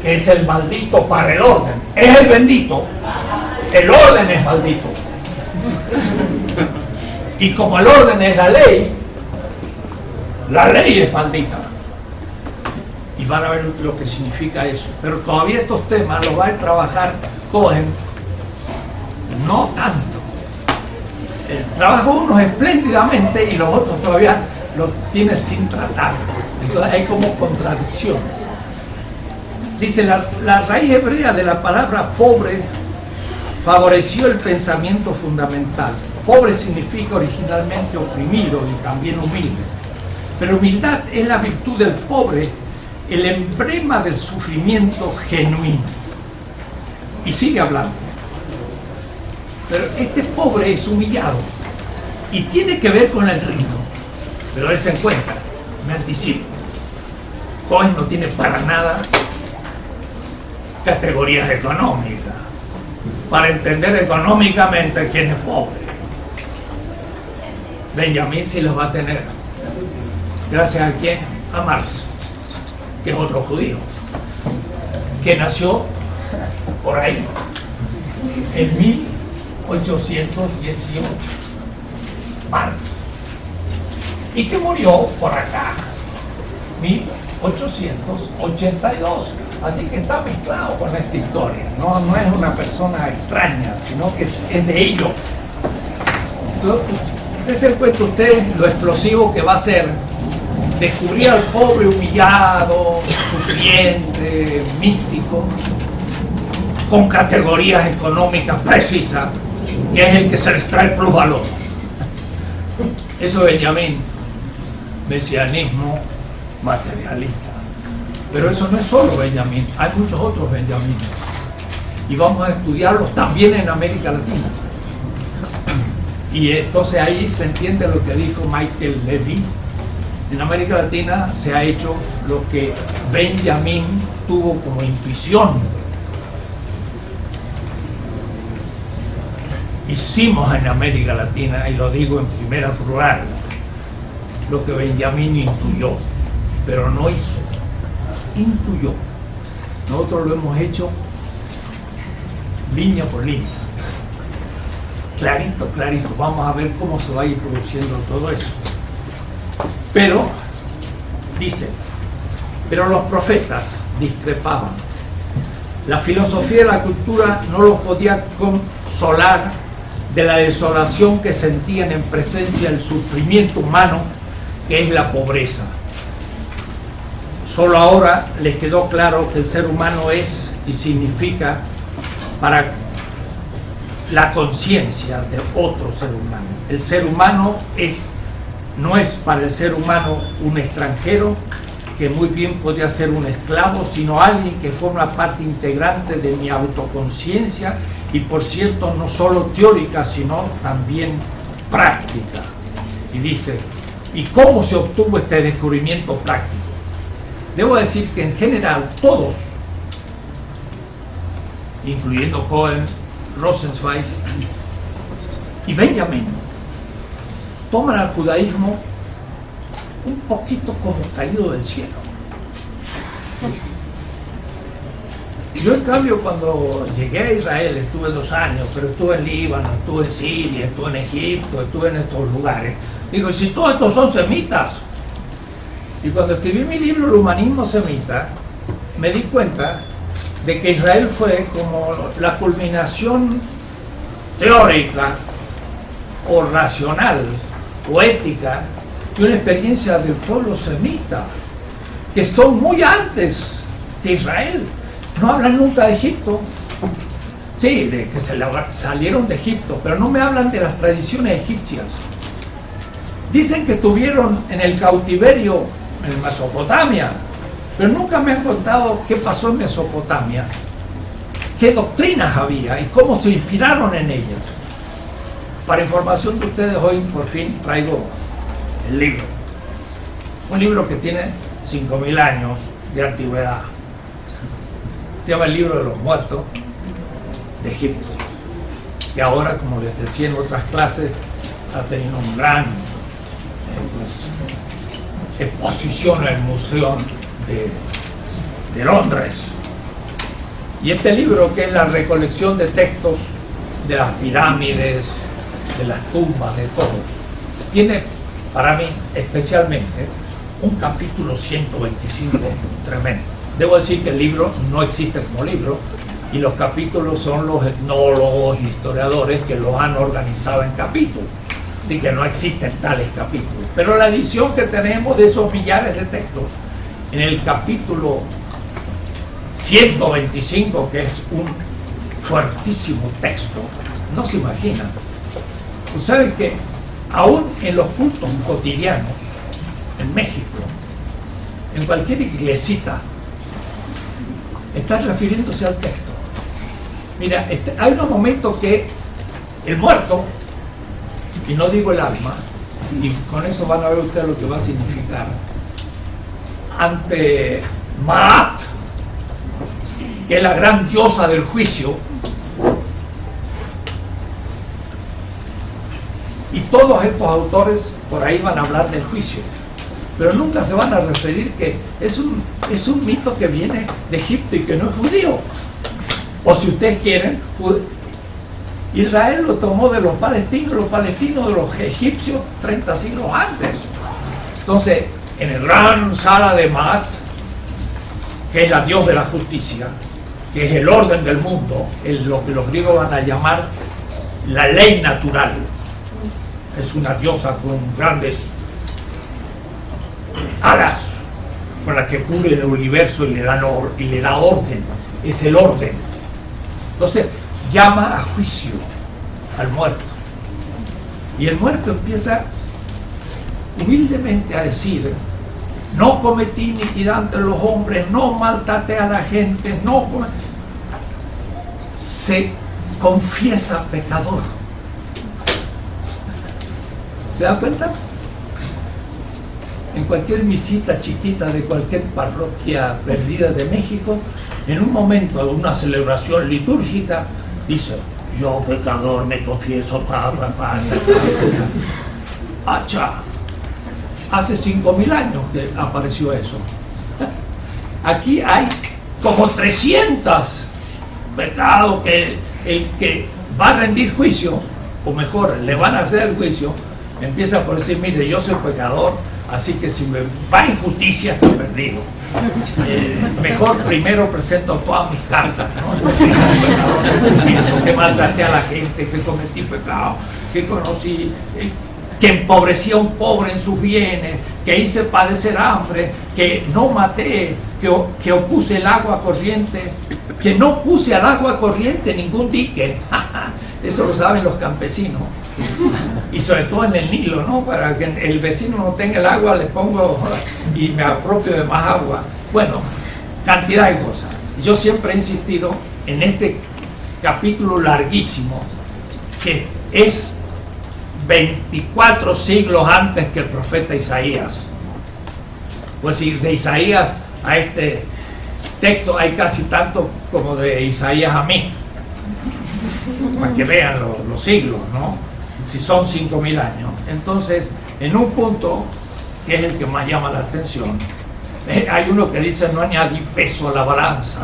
que es el maldito para el orden, es el bendito, el orden es maldito. Y como el orden es la ley es maldita. Y van a ver lo que significa eso. Pero todavía estos temas los va a trabajar Cohen, no tanto. Trabaja unos espléndidamente y los otros todavía los tiene sin tratar. Entonces hay como contradicciones. Dice, la raíz hebrea de la palabra pobre favoreció el pensamiento fundamental. Pobre significa originalmente oprimido y también humilde. Pero humildad es la virtud del pobre, el emblema del sufrimiento genuino. Y sigue hablando. Pero este pobre es humillado y tiene que ver con el reino. Pero él se encuentra, me anticipo, Cohen no tiene para nada categorías económicas para entender económicamente quién es pobre. Benjamín sí los va a tener. ¿Gracias a quién? A Marx, que es otro judío, que nació por ahí, en 1818, Marx, y que murió por acá, 1882. Así que está mezclado con esta historia, no es una persona extraña, sino que es de ellos. Entonces, cuenta usted lo explosivo que va a ser descubrir al pobre humillado, sufriente, místico, con categorías económicas precisas, que es el que se les trae plusvalor. Eso es Benjamín, mesianismo materialista. Pero eso no es solo Benjamín, hay muchos otros Benjamines. Y vamos a estudiarlos también en América Latina. Y entonces ahí se entiende lo que dijo Michael Levy. En América Latina se ha hecho lo que Benjamín tuvo como intuición. Hicimos en América Latina, y lo digo en primera plural, lo que Benjamín intuyó, pero no hizo, intuyó. Nosotros lo hemos hecho línea por línea, clarito, clarito. Vamos a ver cómo se va a ir produciendo todo eso. Pero, dice, pero los profetas discrepaban. La filosofía de la cultura no los podía consolar de la desolación que sentían en presencia del sufrimiento humano, que es la pobreza. Solo ahora les quedó claro que el ser humano es y significa para la conciencia de otro ser humano. El ser humano no es para el ser humano un extranjero que muy bien podría ser un esclavo, sino alguien que forma parte integrante de mi autoconciencia, y por cierto no solo teórica sino también práctica. Y dice, ¿y cómo se obtuvo este descubrimiento práctico? Debo decir que en general todos, incluyendo Cohen, Rosenzweig y Benjamin, toman al judaísmo un poquito como caído del cielo. Yo en cambio cuando llegué a Israel, estuve 2 años, pero estuve en Líbano, estuve en Siria, estuve en Egipto, estuve en estos lugares. Digo, si todos estos son semitas. Y cuando escribí mi libro El humanismo semita, me di cuenta de que Israel fue como la culminación teórica o racional o ética de una experiencia del pueblo semita, que son muy antes que Israel. No hablan nunca de Egipto. Sí, de que salieron de Egipto, pero no me hablan de las tradiciones egipcias. Dicen que estuvieron en el cautiverio en Mesopotamia, pero nunca me han contado qué pasó en Mesopotamia, qué doctrinas había y cómo se inspiraron en ellas. Para información de ustedes, hoy por fin traigo el libro. Un libro que tiene 5.000 años de antigüedad. Se llama El Libro de los Muertos de Egipto. Y ahora, como les decía en otras clases, ha tenido un gran exposición en el Museo de Londres. Y este libro, que es la recolección de textos de las pirámides, de las tumbas, de todos, tiene para mí especialmente un capítulo 125 tremendo. Debo decir que el libro no existe como libro y los capítulos son los etnólogos, historiadores que los han organizado en capítulos. Así que no existen tales capítulos. Pero la edición que tenemos de esos millares de textos, en el capítulo 125, que es un fuertísimo texto, no se imaginan. Pues saben que aún en los cultos cotidianos, en México, en cualquier iglesita, está refiriéndose al texto. Mira, hay unos momentos que el muerto, y no digo el alma, y con eso van a ver ustedes lo que va a significar, ante Maat, que es la gran diosa del juicio, y todos estos autores por ahí van a hablar del juicio, pero nunca se van a referir que es un mito que viene de Egipto y que no es judío. O si ustedes quieren, Israel lo tomó de los palestinos de los egipcios 30 siglos antes. Entonces, en el gran sala de Maat, que es la dios de la justicia, que es el orden del mundo, lo que los griegos van a llamar la ley natural. Es una diosa con grandes alas con las que cubre el universo y le da orden. Es el orden. Entonces, llama a juicio al muerto. Y el muerto empieza humildemente a decir: no cometí iniquidad ante los hombres, no maltraté a la gente, se confiesa pecador. ¿Se dan cuenta? En cualquier misita chiquita de cualquier parroquia perdida de México, en un momento de una celebración litúrgica, dice: yo pecador me confieso, ¡Acha! Hace 5.000 años que apareció eso. Aquí hay como 300 pecados que el que va a rendir juicio, o mejor, le van a hacer el juicio, empieza por decir: mire, yo soy pecador, así que si me va injusticia estoy perdido. Mejor primero presento todas mis cartas, ¿no? Pienso que maltraté a la gente, que cometí pecado, que conocí, que empobrecí a un pobre en sus bienes, que hice padecer hambre, que no maté, que opuse el agua corriente, que no puse al agua corriente ningún dique. Eso lo saben los campesinos. Y sobre todo en el Nilo, ¿no? Para que el vecino no tenga el agua, le pongo y me apropio de más agua. Bueno, cantidad de cosas. Yo siempre he insistido en este capítulo larguísimo, que es 24 siglos antes que el profeta Isaías. Pues si de Isaías a este texto hay casi tanto como de Isaías a mí, para que vean los siglos, ¿no? Si son 5.000 años. Entonces, en un punto que es el que más llama la atención, hay uno que dice: no añadí peso a la balanza,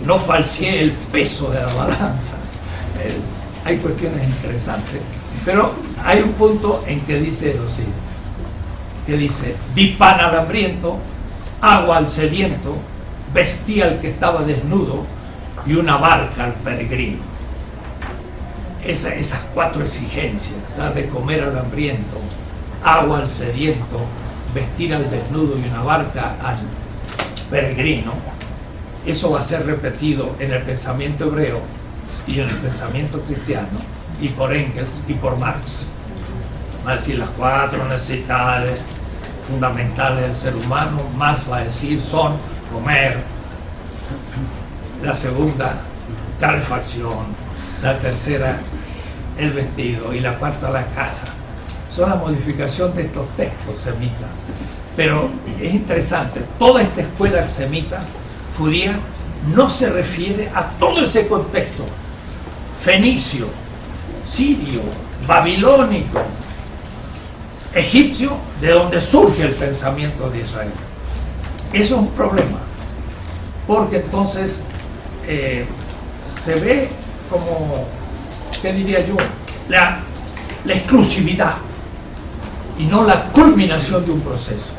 no falseé el peso de la balanza. Hay cuestiones interesantes, pero hay un punto en que dice lo siguiente, que dice: di pan al hambriento, agua al sediento, vestí al que estaba desnudo y una barca al peregrino. Esas 4 exigencias, dar de comer al hambriento, agua al sediento, vestir al desnudo y una barca al peregrino, eso va a ser repetido en el pensamiento hebreo y en el pensamiento cristiano, y por Engels y por Marx. Va a decir las 4 necesidades fundamentales del ser humano. Marx va a decir son comer, la segunda calefacción, la tercera el vestido y la cuarta la casa. Son la modificación de estos textos semitas. Pero es interesante, toda esta escuela semita judía no se refiere a todo ese contexto fenicio, sirio, babilónico, egipcio, de donde surge el pensamiento de Israel. Eso es un problema, porque entonces se ve como, ¿qué diría yo? La exclusividad y no la culminación de un proceso.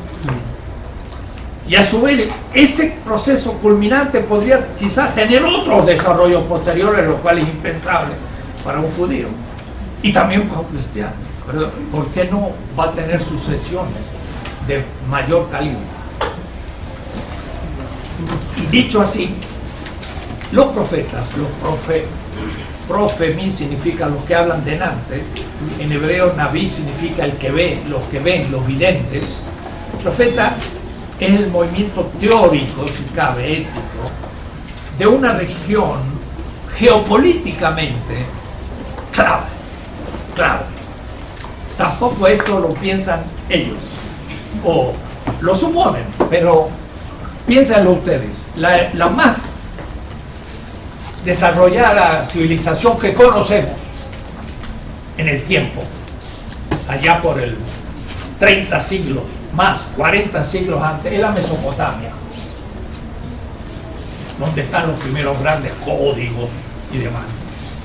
Y a su vez, ese proceso culminante podría quizás tener otros desarrollos posteriores, lo cual es impensable para un judío y también para un cristiano. pero ¿por qué no va a tener sucesiones de mayor calibre? Y dicho así, los profetas, profemí significa los que hablan delante, en hebreo naví significa el que ve, los que ven, los videntes. Profeta es el movimiento teórico, si cabe, ético, de una región geopolíticamente clave. Tampoco esto lo piensan ellos, o lo suponen, pero piénsenlo ustedes. La más desarrollada civilización que conocemos en el tiempo, allá por el 30 siglos más, 40 siglos antes, es la Mesopotamia, donde están los primeros grandes códigos y demás.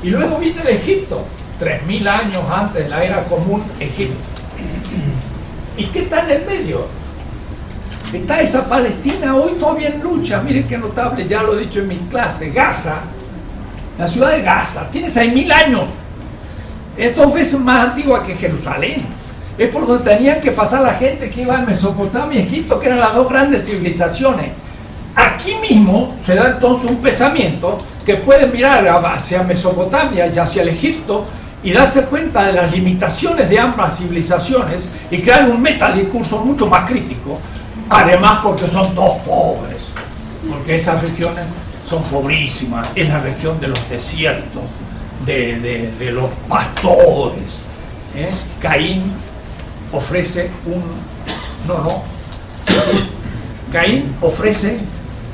Y luego viene el Egipto, 3000 años antes de la era común, Egipto. ¿Y qué está en el medio? Está esa Palestina hoy todavía en lucha. Miren qué notable, ya lo he dicho en mis clases. Gaza, la ciudad de Gaza, tiene 6000 años. Es 2 veces más antigua que Jerusalén. Es por donde tenían que pasar la gente que iba a Mesopotamia y Egipto, que eran las 2 grandes civilizaciones. Aquí mismo se da entonces un pensamiento que puede mirar hacia Mesopotamia y hacia el Egipto y darse cuenta de las limitaciones de ambas civilizaciones y crear un metadiscurso mucho más crítico. Además, porque son todos pobres, porque esas regiones son pobrísimas, es la región de los desiertos, de los pastores. Caín ofrece Caín ofrece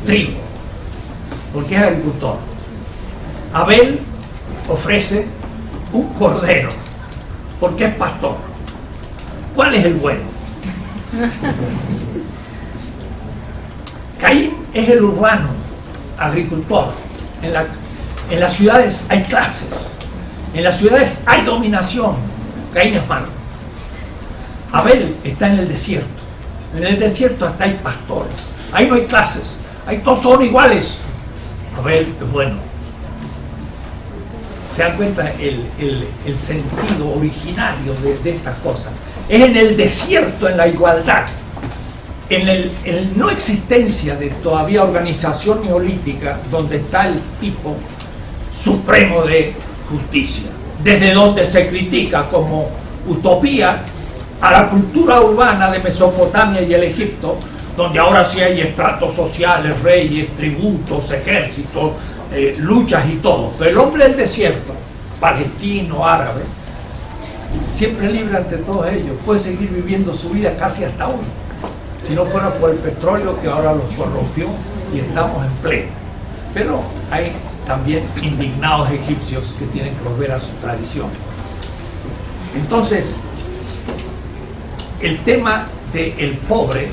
trigo, porque es agricultor. Abel ofrece un cordero, porque es pastor. ¿Cuál es el bueno? Caín es el urbano, agricultor. En las ciudades hay clases, en las ciudades hay dominación. Caín es malo. Abel está en el desierto. En el desierto hasta hay pastores. Ahí no hay clases, ahí todos son iguales. Abel es bueno. ¿Se dan cuenta el sentido originario de estas cosas? Es en el desierto, en la igualdad, en el no existencia de todavía organización neolítica, donde está el tipo supremo de justicia, desde donde se critica como utopía a la cultura urbana de Mesopotamia y el Egipto, donde ahora sí hay estratos sociales, reyes, tributos, ejércitos, luchas y todo. Pero el hombre del desierto, palestino, árabe, siempre libre ante todos ellos, puede seguir viviendo su vida casi hasta hoy, si no fuera por el petróleo que ahora los corrompió y estamos en pleno. Pero hay también indignados egipcios que tienen que volver a su tradición. Entonces, el tema del pobre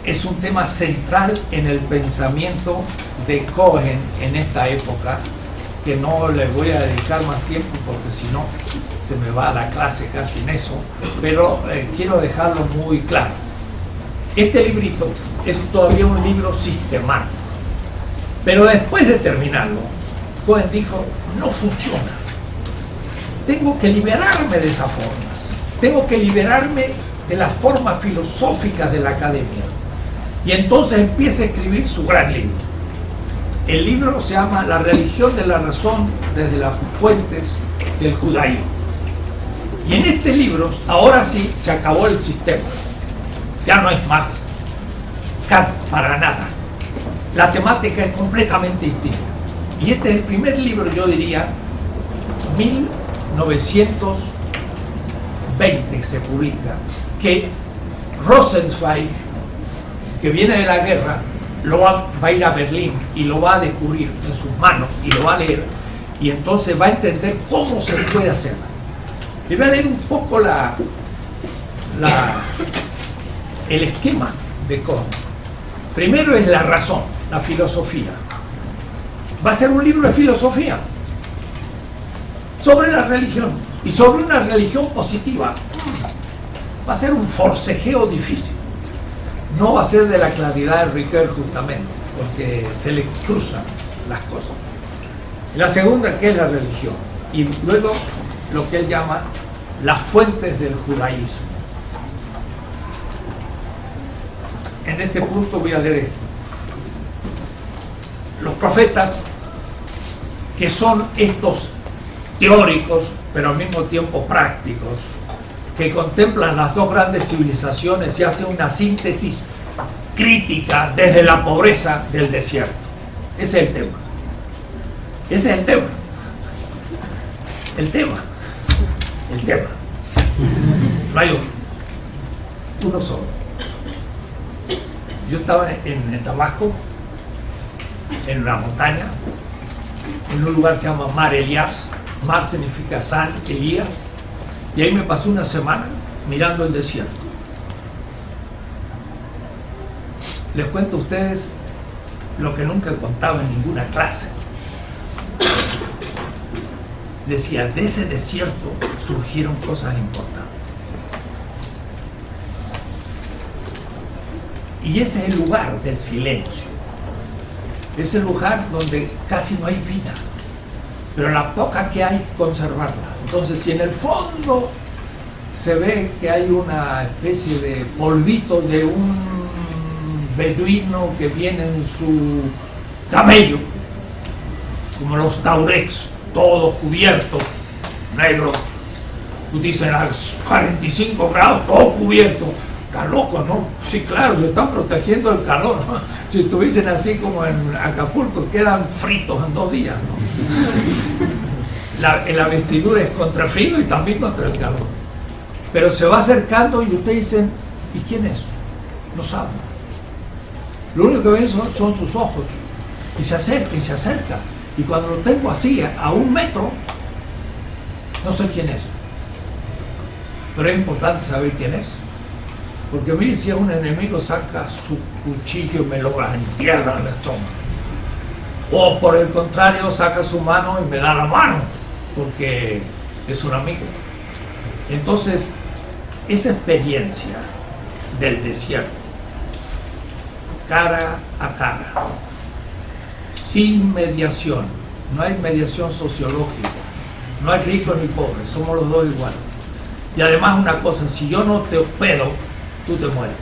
es un tema central en el pensamiento de Cohen en esta época, que no le voy a dedicar más tiempo porque si no se me va la clase casi en eso, pero quiero dejarlo muy claro. Este librito es todavía un libro sistemático, pero después de terminarlo, Cohen dijo, no funciona. Tengo que liberarme de esas formas, tengo que liberarme de las formas filosóficas de la academia. Y entonces empieza a escribir su gran libro. El libro se llama La religión de la razón desde las fuentes del judaísmo. Y en este libro, ahora sí, se acabó el sistema. Ya no es Marx, Kant, para nada. La temática es completamente distinta. Y este es el primer libro, yo diría, 1920 se publica, que Rosenzweig, que viene de la guerra, va a ir a Berlín y lo va a descubrir en sus manos y lo va a leer, y entonces va a entender cómo se puede hacer. Le voy a leer un poco el esquema de Cohen. Primero es la razón, la filosofía. Va a ser un libro de filosofía sobre la religión, y sobre una religión positiva. Va a ser un forcejeo difícil. No va a ser de la claridad de Ricoeur justamente, porque se le cruzan las cosas. La segunda, que es la religión, y luego lo que él llama las fuentes del judaísmo. En este punto voy a leer esto. Los profetas, que son estos teóricos, pero al mismo tiempo prácticos, que contemplan las dos grandes civilizaciones y hacen una síntesis crítica desde la pobreza del desierto. Ese es el tema. Ese es el tema. El tema. El tema. No hay otro. Uno solo. Yo estaba en Tabasco, en una montaña, en un lugar que se llama Mar Elías. Mar significa sal, Elías. Y ahí me pasé una semana mirando el desierto. Les cuento a ustedes lo que nunca contaba en ninguna clase. Decía, de ese desierto surgieron cosas importantes. Y ese es el lugar del silencio. Es el lugar donde casi no hay vida, pero la poca que hay, conservarla. Entonces, si en el fondo se ve que hay una especie de polvito de un beduino que viene en su camello, como los taurex, todos cubiertos, negros, dicen a 45 grados, todo cubierto. Están locos, ¿no? Sí, claro, se están protegiendo del calor, ¿no? Si estuviesen así como en Acapulco, quedan fritos en 2 días, ¿no? La vestidura es contra el frío y también contra el calor. Pero se va acercando y ustedes dicen, ¿y quién es? No saben. Lo único que ven son sus ojos. Y se acerca y se acerca. Y cuando lo tengo así, a 1 metro, no sé quién es. Pero es importante saber quién es. Porque mire, si un enemigo saca su cuchillo y me lo entierra en el estómago. O por el contrario, saca su mano y me da la mano, porque es un amigo. Entonces, esa experiencia del desierto, cara a cara, sin mediación, no hay mediación sociológica, no hay rico ni pobre, somos los dos iguales. Y además una cosa, si yo no te hospedo, tú te mueres.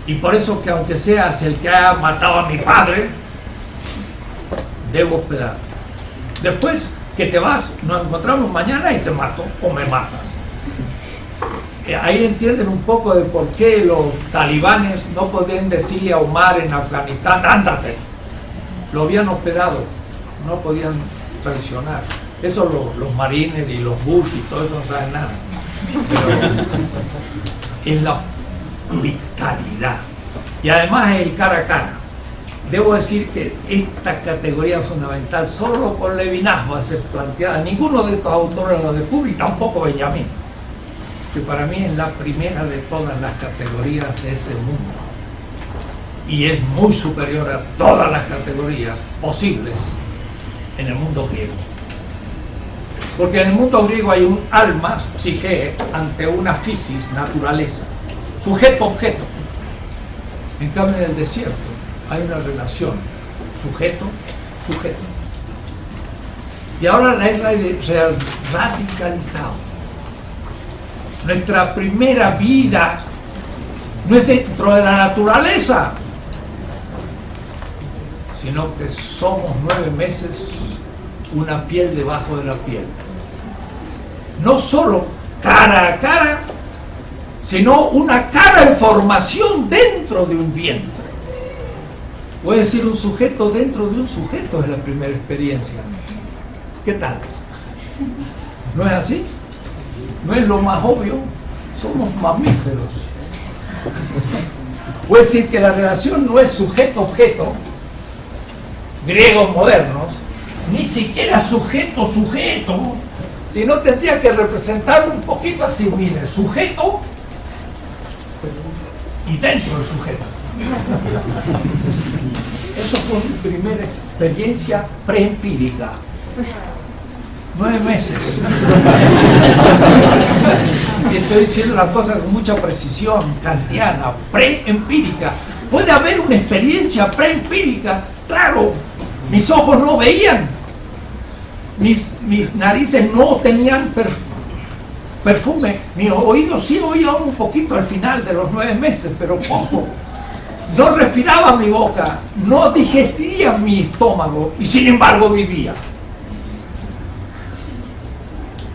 Y por eso que aunque seas el que haya matado a mi padre, debo hospedar. Después que te vas, nos encontramos mañana y te mato o me matas. Ahí entienden un poco de por qué los talibanes no podían decirle a Omar en Afganistán, ándate. Lo habían hospedado, no podían traicionar. Eso los marines y los Bush y todo eso no saben nada. Pero es la vitalidad. Y además es el cara a cara. Debo decir que esta categoría fundamental solo por Levinas va a ser planteada. Ninguno de estos autores lo descubre y tampoco Benjamín, que para mí es la primera de todas las categorías de ese mundo. Y es muy superior a todas las categorías posibles en el mundo griego. Porque en el mundo griego hay un alma, psique, ante una physis, naturaleza, sujeto-objeto. En cambio en el desierto hay una relación sujeto-sujeto. Y ahora la he radicalizado. Nuestra primera vida no es dentro de la naturaleza, sino que somos 9 meses una piel debajo de la piel. No solo cara a cara, sino una cara en formación dentro de un vientre. Puede decir un sujeto dentro de un sujeto, es la primera experiencia. ¿Qué tal? ¿No es así? ¿No es lo más obvio? Somos mamíferos. Puede decir que la relación no es sujeto-objeto, griegos modernos, ni siquiera sujeto-sujeto, sino tendría que representar un poquito así, mire, sujeto y dentro del sujeto. Eso fue mi primera experiencia preempírica. 9 meses. Y estoy diciendo las cosas con mucha precisión, kantiana, preempírica. Puede haber una experiencia preempírica, claro. Mis ojos no veían, mis narices no tenían perfume. Mis oídos sí oían un poquito al final de los 9 meses, pero poco. No respiraba mi boca, no digería mi estómago y sin embargo vivía.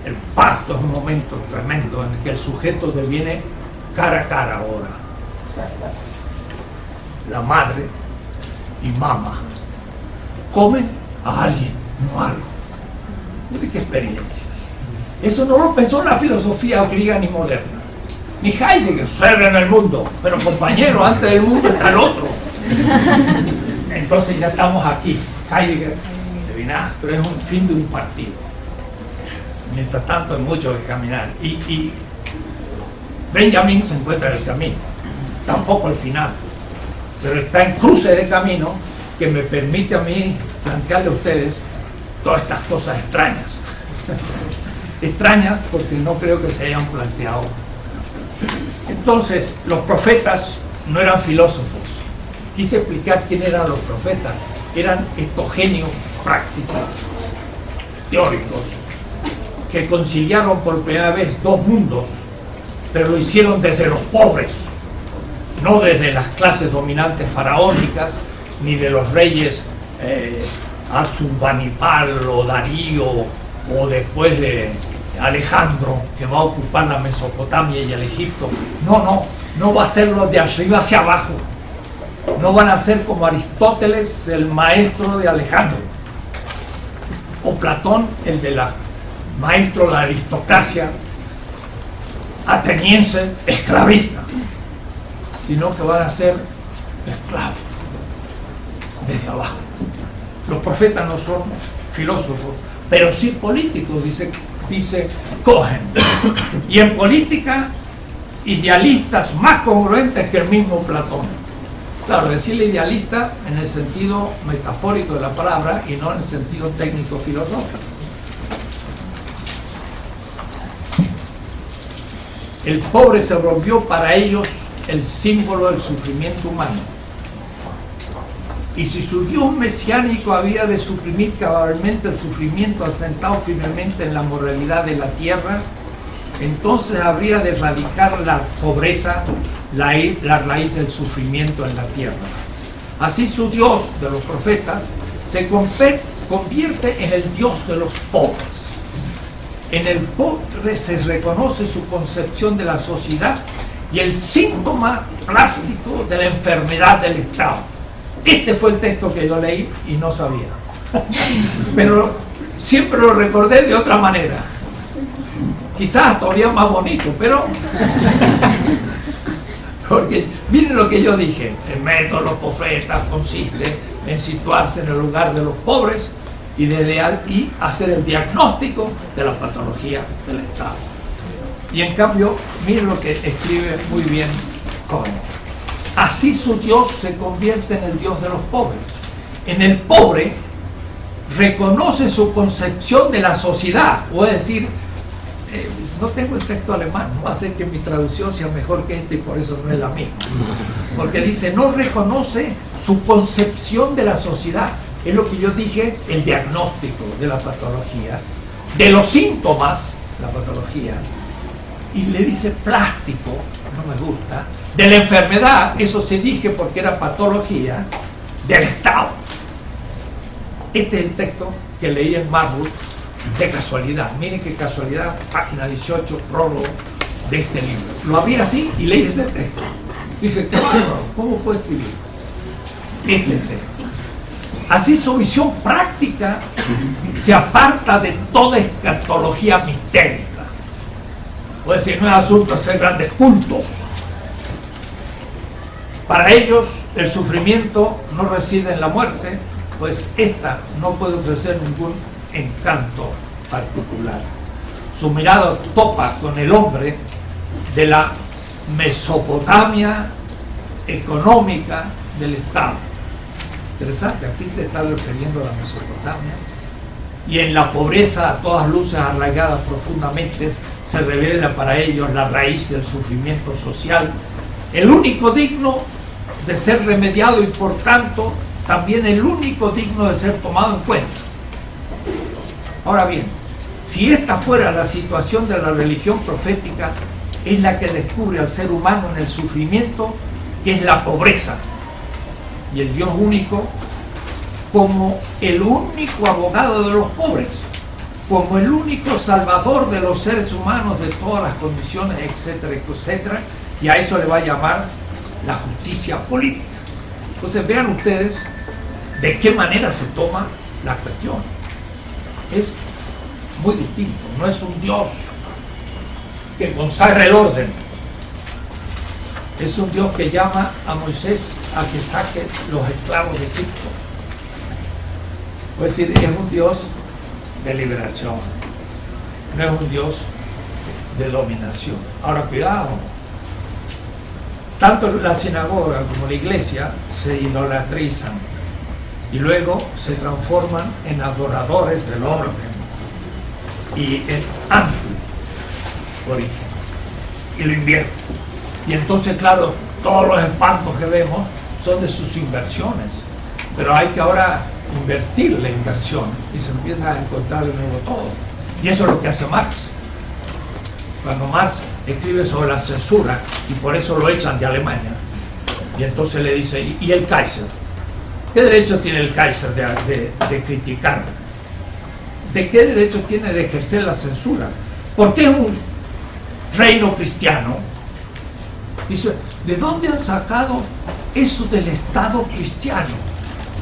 El parto es un momento tremendo en el que el sujeto deviene cara a cara ahora. La madre y mamá comen a alguien, no a algo. Mire qué experiencias. Eso no lo pensó la filosofía griega ni moderna. Ni Heidegger, ser en el mundo, pero compañero, antes del mundo está el otro. Entonces ya estamos aquí. Heidegger, adivinás, pero es un fin de un partido. Mientras tanto hay mucho que caminar. Y Benjamin se encuentra en el camino. Tampoco al final, pero está en cruce de camino que me permite a mí plantearle a ustedes todas estas cosas extrañas. Extrañas porque no creo que se hayan planteado. Entonces, los profetas no eran filósofos. Quise explicar quién eran los profetas. Eran estos genios prácticos, teóricos, que conciliaron por primera vez dos mundos, pero lo hicieron desde los pobres, no desde las clases dominantes faraónicas, ni de los reyes Asurbanipal o Darío, o después de Alejandro, que va a ocupar la Mesopotamia y el Egipto. No va a serlo de arriba hacia abajo. No van a ser como Aristóteles, el maestro de Alejandro, o Platón, el de la maestro de la aristocracia ateniense, esclavista, sino que van a ser esclavos desde abajo. Los profetas no son filósofos, pero sí políticos, dice Cohen. Y en política, idealistas más congruentes que el mismo Platón. Claro, decirle idealista en el sentido metafórico de la palabra y no en el sentido técnico-filosófico. El pobre se volvió para ellos el símbolo del sufrimiento humano. Y si su Dios mesiánico había de suprimir cabalmente el sufrimiento asentado firmemente en la moralidad de la tierra, entonces habría de erradicar la pobreza, la raíz del sufrimiento en la tierra. Así su Dios de los profetas se convierte en el Dios de los pobres. En el pobre se reconoce su concepción de la sociedad y el síntoma plástico de la enfermedad del Estado. Este fue el texto que yo leí y no sabía. Pero siempre lo recordé de otra manera. Quizás todavía más bonito, pero... Porque miren lo que yo dije. El método de los profetas consiste en situarse en el lugar de los pobres y hacer el diagnóstico de la patología del Estado. Y en cambio, miren lo que escribe muy bien Cohen. Así su Dios se convierte en el Dios de los pobres. En el pobre reconoce su concepción de la sociedad, o es decir, no tengo el texto alemán, no va a ser que mi traducción sea mejor que esta y por eso no es la misma, porque dice, no reconoce su concepción de la sociedad. Es lo que yo dije, el diagnóstico de la patología, de los síntomas, la patología, y le dice plástico, no me gusta, de la enfermedad, eso se dije porque era patología, del Estado. Este es el texto que leí en Marburg de casualidad. Miren qué casualidad, página 18, prólogo de este libro. Lo abrí así y leí ese texto. Dije, ¿cómo puedo escribir este texto? Así su visión práctica se aparta de toda escatología mistérica. Puede decir, no es asunto de hacer grandes cultos. Para ellos, el sufrimiento no reside en la muerte, pues esta no puede ofrecer ningún encanto particular. Su mirada topa con el hombre de la Mesopotamia económica del Estado. Interesante, aquí se está refiriendo a la Mesopotamia. Y en la pobreza, a todas luces arraigadas profundamente, se revela para ellos la raíz del sufrimiento social, el único digno de ser remediado y por tanto también el único digno de ser tomado en cuenta. Ahora bien, Si esta fuera la situación de la religión profética, es la que descubre al ser humano en el sufrimiento, que es la pobreza, y el Dios único como el único abogado de los pobres, como el único salvador de los seres humanos de todas las condiciones, etcétera, etcétera, y a eso le va a llamar la justicia política. Entonces vean ustedes de qué manera se toma la cuestión. Es muy distinto, no es un Dios que consagra el orden, es un Dios que llama a Moisés a que saque los esclavos de Egipto. Es decir, es un Dios de liberación, no es un Dios de dominación. Ahora cuidado, tanto la sinagoga como la iglesia se idolatrizan y luego se transforman en adoradores del orden y en anti-origen, y lo invierten. Y entonces, claro, todos los espantos que vemos son de sus inversiones, pero hay que ahora invertir la inversión y se empieza a encontrar de nuevo todo. Y eso es lo que hace Marx. Cuando Marx escribe sobre la censura, y por eso lo echan de Alemania, y entonces le dice, ¿y el Kaiser? ¿Qué derecho tiene el Kaiser de criticar? ¿De qué derecho tiene de ejercer la censura? Porque es un reino cristiano. Dice, ¿de dónde han sacado eso del Estado cristiano?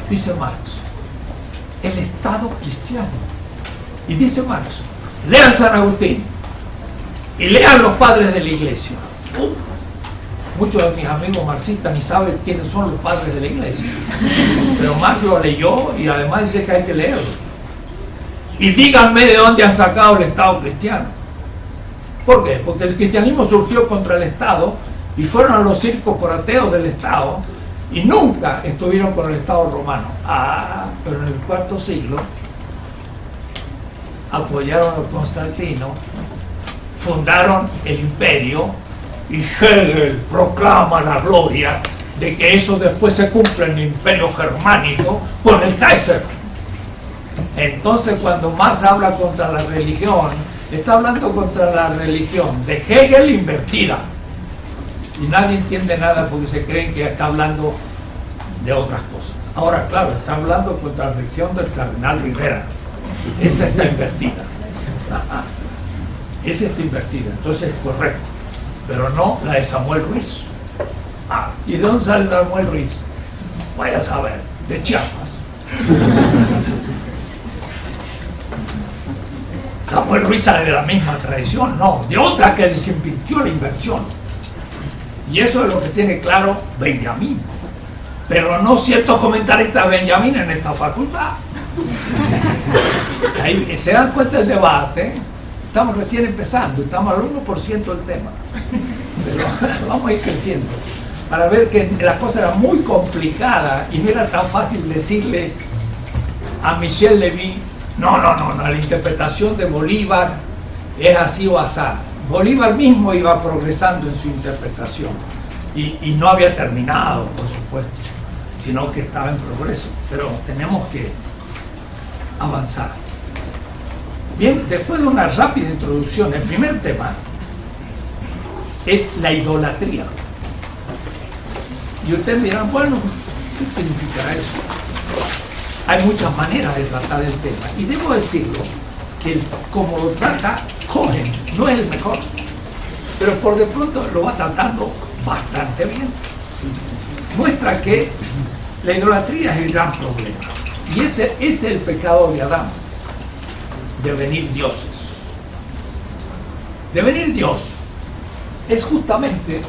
Dice Marx, el Estado cristiano. Y dice Marx, lean San Agustín y lean los padres de la iglesia. Muchos de mis amigos marxistas ni saben quiénes son los padres de la iglesia, pero Marx lo leyó y además dice que hay que leerlo. Y díganme de dónde han sacado el Estado cristiano. ¿Por qué? Porque el cristianismo surgió contra el Estado y fueron a los circos por ateos del Estado y nunca estuvieron con el Estado romano. Pero en el IV siglo apoyaron a Constantino, fundaron el imperio y Hegel proclama la gloria de que eso después se cumple en el imperio germánico con el Kaiser. Entonces cuando Marx habla contra la religión, está hablando contra la religión de Hegel invertida. Y nadie entiende nada porque se creen que está hablando de otras cosas. Ahora, claro, está hablando contra la religión del cardenal Rivera. Esa está invertida. Esa está invertida, entonces es correcto. Pero no la de Samuel Ruiz. ¿Y de dónde sale Samuel Ruiz? Vaya a saber, de Chiapas. Samuel Ruiz sale de la misma tradición, no, de otra que desinvirtió la inversión. Y eso es lo que tiene claro Benjamín. Pero no ciertos comentaristas de Benjamín en esta facultad. Ahí se dan cuenta del debate. Estamos recién empezando, estamos al 1% del tema. Pero vamos a ir creciendo para ver que la cosa era muy complicada y no era tan fácil decirle a Michel Levy, no, la interpretación de Bolívar es así o asá. Bolívar mismo iba progresando en su interpretación y no había terminado, por supuesto, sino que estaba en progreso, pero tenemos que avanzar. Bien, después de una rápida introducción, el primer tema es la idolatría. Y ustedes dirán, bueno, ¿qué significará eso? Hay muchas maneras de tratar el tema, y debo decirlo, que como lo trata Cohen, no es el mejor, pero por de pronto lo va tratando bastante bien. Muestra que la idolatría es el gran problema, y ese es el pecado de Adán, devenir dioses. Devenir Dios es justamente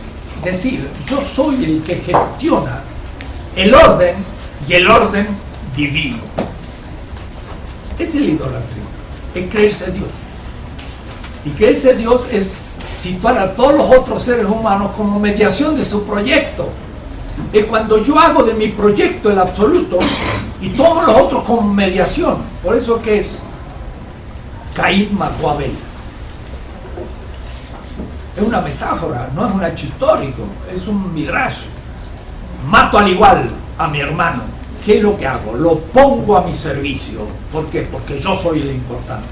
decir, yo soy el que gestiona el orden y el orden divino. Es la idolatría, es creerse Dios. Y creerse Dios es situar a todos los otros seres humanos como mediación de su proyecto. Es cuando yo hago de mi proyecto el absoluto y todos los otros como mediación. Por eso que es Caín mató a Abel. Es una metáfora, no es un hecho histórico, es un midrash. Mato al igual a mi hermano. ¿Qué es lo que hago? Lo pongo a mi servicio. ¿Por qué? Porque yo soy el importante.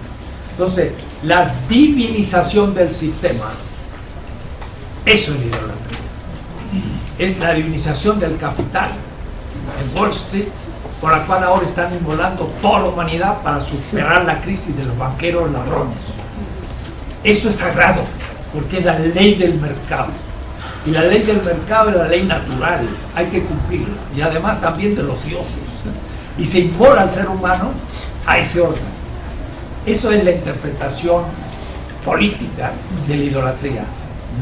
Entonces, la divinización del sistema, eso es la idolatría. Es la divinización del capital en Wall Street, por la cual ahora están inmolando toda la humanidad para superar la crisis de los banqueros ladrones. Eso es sagrado, porque es la ley del mercado. Y la ley del mercado es la ley natural, hay que cumplirla. Y además también de los dioses. Y se inmola al ser humano a ese orden. Eso es la interpretación política de la idolatría,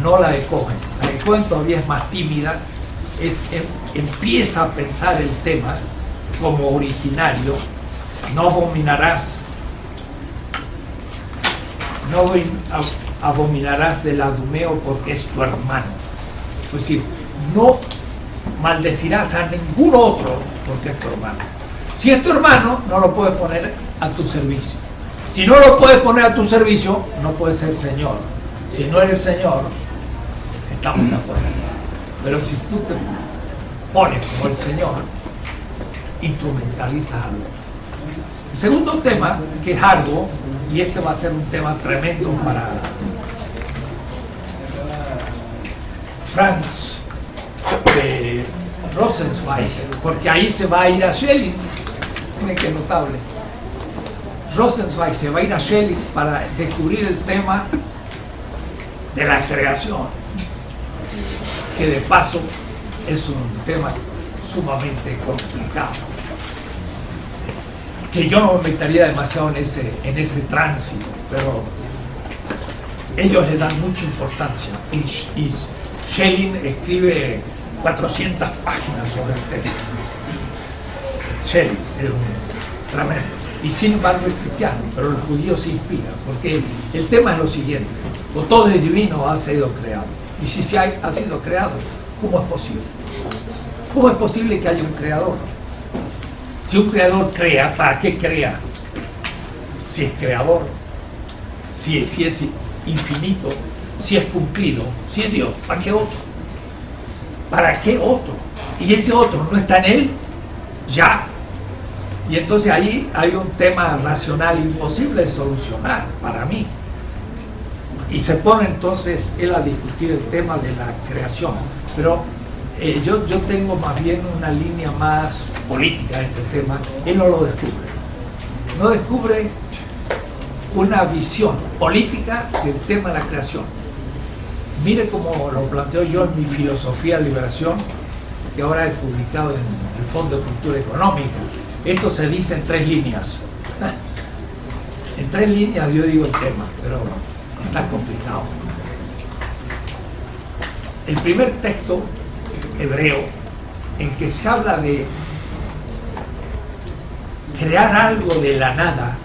no la de Cohen. La de Cohen todavía es más tímida, empieza a pensar el tema como originario. No abominarás del adumeo porque es tu hermano. Es decir, no maldecirás a ningún otro porque es tu hermano. Si es tu hermano, no lo puedes poner a tu servicio. Si no lo puedes poner a tu servicio, no puedes ser Señor. Si no eres Señor, estamos de acuerdo. Pero si tú te pones como el Señor, instrumentalizas a otro. El segundo tema, que es arduo, y este va a ser un tema tremendo para Franz Rosenzweig, porque ahí se va a ir a Schelling. Miren qué notable. Rosenzweig se va a ir a Schelling para descubrir el tema de la creación, que de paso es un tema sumamente complicado, que yo no me metería demasiado en ese tránsito, pero ellos le dan mucha importancia y Schelling escribe 400 páginas sobre el tema. Schelling es un tremendo, y sin embargo es cristiano, pero los judíos se inspiran, porque el tema es lo siguiente: o todo es divino o ha sido creado, y si ha sido creado, ¿cómo es posible? ¿Cómo es posible que haya un creador? Si un creador crea, ¿para qué crea? Si es creador, si es infinito, si es cumplido, si es Dios, ¿para qué otro? ¿Para qué otro? Y ese otro no está en él, ya. Y entonces ahí hay un tema racional imposible de solucionar para mí. Y se pone entonces él a discutir el tema de la creación. Pero yo tengo más bien una línea más política de este tema. Él no lo descubre. No descubre una visión política del tema de la creación. Mire cómo lo planteo yo en mi filosofía de liberación, que ahora he publicado en el Fondo de Cultura Económica. Esto se dice en 3 líneas. En 3 líneas yo digo el tema, pero está complicado. El primer texto hebreo en que se habla de crear algo de la nada,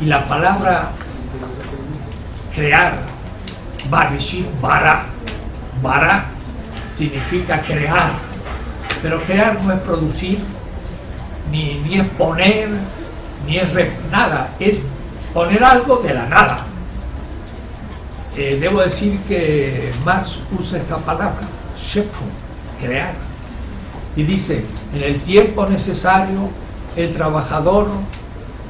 y la palabra crear, barishit, bara significa crear, pero crear no es producir, ni es poner, ni es nada, es poner algo de la nada. Debo decir que Marx usa esta palabra, Schöpfung, crear, y dice: en el tiempo necesario el trabajador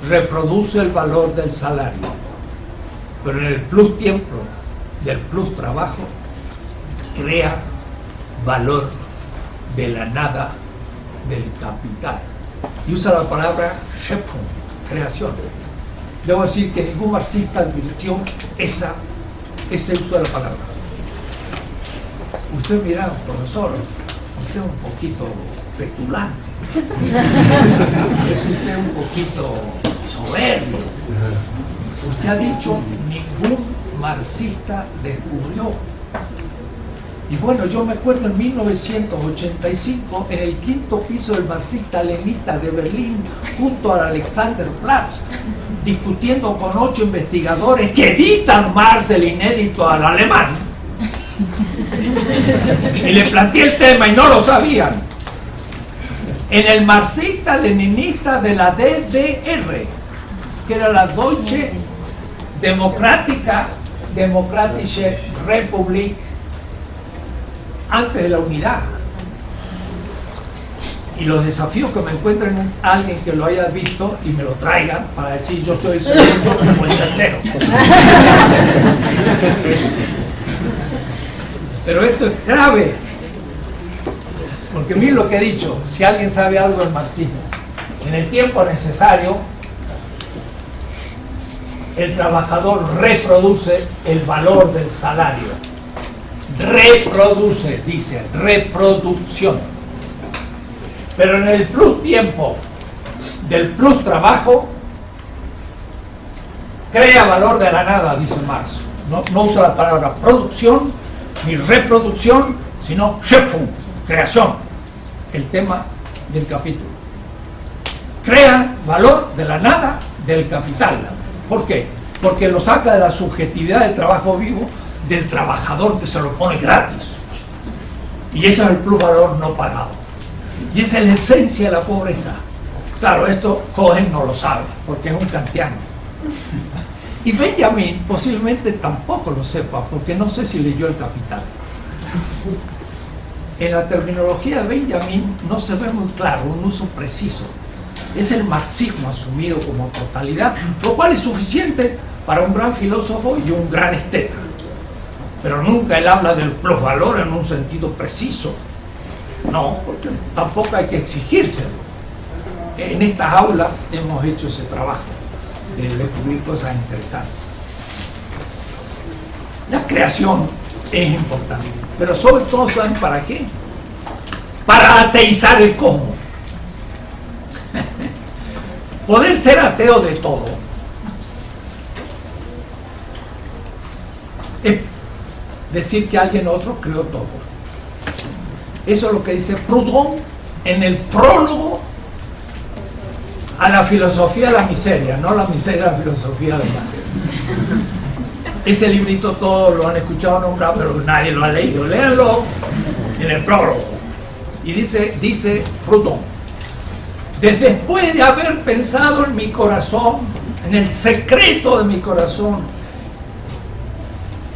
reproduce el valor del salario, pero en el plus tiempo del plus trabajo crea valor de la nada del capital. Y usa la palabra Schöpfung, creación. Debo decir que ningún marxista advirtió ese uso de la palabra. Usted mira, profesor, usted es un poquito petulante, es usted un poquito soberbio. Usted ha dicho: ningún marxista descubrió. Y bueno, yo me acuerdo en 1985, en el 5º piso del marxista-leninista de Berlín, junto al Alexanderplatz, discutiendo con 8 investigadores que editan Marx del inédito al alemán. Y le planteé el tema y no lo sabían. En el marxista-leninista de la DDR, que era la Deutsche Demokratische Republik, antes de la unidad. y los desafíos que me encuentren alguien que lo haya visto y me lo traigan para decir yo soy el segundo o el tercero. Pero esto es grave, porque miren lo que he dicho, si alguien sabe algo del marxismo, en el tiempo necesario el trabajador reproduce el valor del salario. Reproduce, dice, reproducción. Pero en el plus tiempo del plus trabajo, crea valor de la nada, dice Marx. No usa la palabra producción ni reproducción, sino Schöpfung, creación, el tema del capítulo. Crea valor de la nada del capital. ¿Por qué? Porque lo saca de la subjetividad del trabajo vivo, del trabajador que se lo pone gratis. Y ese es el plusvalor no pagado. Y esa es la esencia de la pobreza. Claro, esto Cohen no lo sabe, porque es un kantiano. Y Benjamin posiblemente tampoco lo sepa, porque no sé si leyó El Capital. En la terminología de Benjamin no se ve muy claro, un uso preciso. Es el marxismo asumido como totalidad, lo cual es suficiente para un gran filósofo y un gran esteta. Pero nunca él habla del plusvalor en un sentido preciso. No, porque tampoco hay que exigírselo. En estas aulas hemos hecho ese trabajo de descubrir cosas interesantes. La creación es importante, pero sobre todo, ¿saben para qué? Para ateizar el cosmos. Poder ser ateo de todo es decir que alguien otro creó todo. Eso es lo que dice Proudhon en el prólogo a la filosofía de la miseria, no la miseria, la filosofía de Marx. Ese librito todos lo han escuchado nombrar, pero nadie lo ha leído. Léanlo en el prólogo. Y dice Proudhon: después de haber pensado en mi corazón, en el secreto de mi corazón,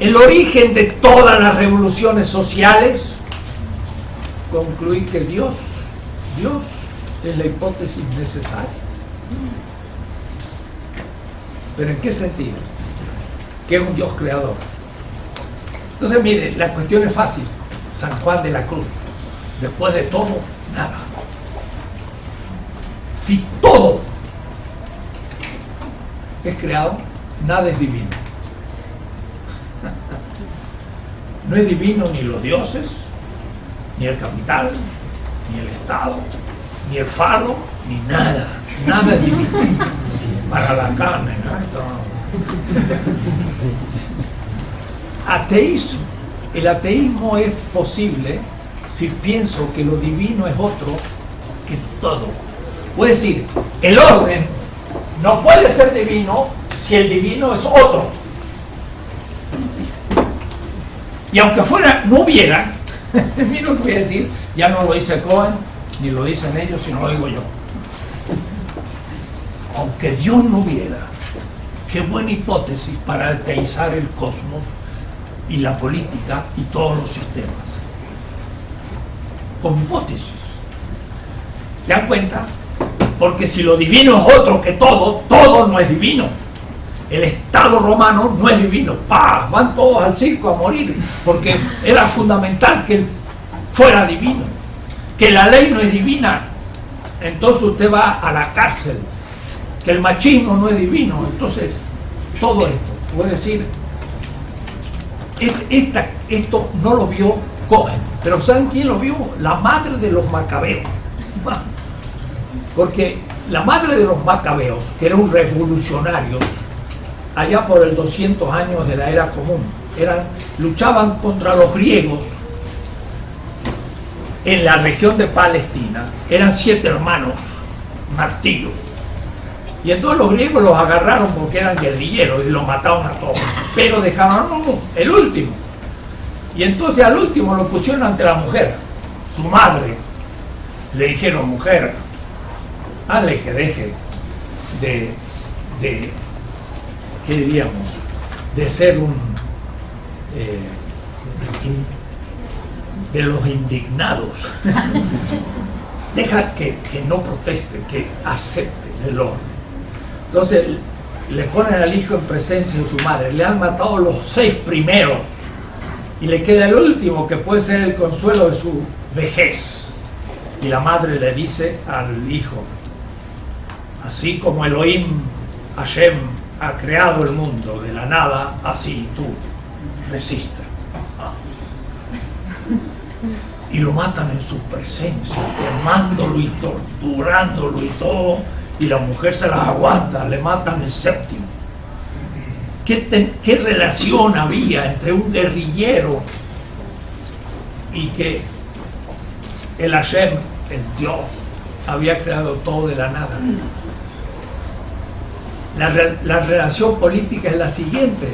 el origen de todas las revoluciones sociales, concluí que Dios es la hipótesis necesaria. ¿Pero en qué sentido? Que es un Dios creador. Entonces, mire, la cuestión es fácil. San Juan de la Cruz: después de todo, nada. Si todo es creado, nada es divino. No es divino ni los dioses, ni el capital, ni el Estado, ni el faro, ni nada. Nada es divino. Para la carne, ¿no? Ateísmo. El ateísmo es posible si pienso que lo divino es otro que todo. Es decir, el orden no puede ser divino si el divino es otro. Y aunque fuera, no hubiera, miren lo que voy a decir, ya no lo dice Cohen, ni lo dicen ellos, sino lo digo yo. Aunque Dios no hubiera, qué buena hipótesis para ateizar el cosmos y la política y todos los sistemas. Con hipótesis. ¿Se dan cuenta? Porque si lo divino es otro que todo, todo no es divino. El Estado romano no es divino. ¡Pah! Van todos al circo a morir, porque era fundamental que fuera divino. Que la ley no es divina, entonces usted va a la cárcel. Que el machismo no es divino, entonces todo esto. Puedo decir, esto no lo vio Cohen, pero ¿saben quién lo vio? La madre de los macabeos. Porque la madre de los macabeos, que era un revolucionario, allá por el 200 años de la era común, luchaban contra los griegos en la región de Palestina. Eran 7 hermanos, martillo. Y entonces los griegos los agarraron porque eran guerrilleros y los mataron a todos. Pero dejaron el último. Y entonces al último lo pusieron ante la mujer, su madre. Le dijeron: mujer, hazle que deje ¿qué diríamos? De ser de los indignados. deja que no proteste, que acepte el orden. Entonces le ponen al hijo en presencia de su madre, le han matado los 6 primeros y le queda el último que puede ser el consuelo de su vejez. Y la madre le dice al hijo: así como Elohim Hashem ha creado el mundo de la nada, así tú resistes. Y lo matan en su presencia, quemándolo y torturándolo y todo, y la mujer se las aguanta, le matan el 7º. ¿Qué relación había entre un guerrillero y que el Hashem, el Dios, había creado todo de la nada? La relación política es la siguiente: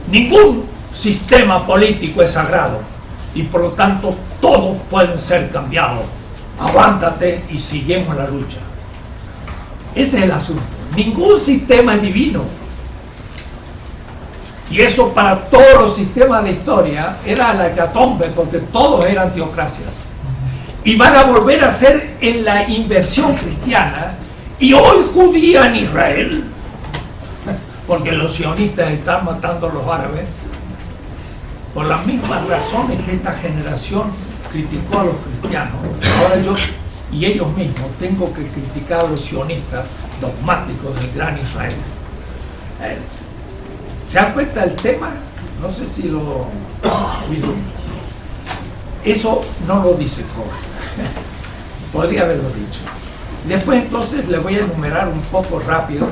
ningún sistema político es sagrado y por lo tanto todos pueden ser cambiados. Aguántate y seguimos la lucha. Ese es el asunto. Ningún sistema es divino. Y eso para todos los sistemas de la historia era la hecatombe, porque todos eran teocracias. Y van a volver a ser en la inversión cristiana y hoy judía en Israel, porque los sionistas están matando a los árabes por las mismas razones que esta generación criticó a los cristianos. Ahora yo y ellos mismos tengo que criticar a los sionistas dogmáticos del gran Israel. ¿Se dan cuenta del tema? No sé si lo... Eso no lo dice Cohen. Podría haberlo dicho. Después entonces les voy a enumerar un poco rápido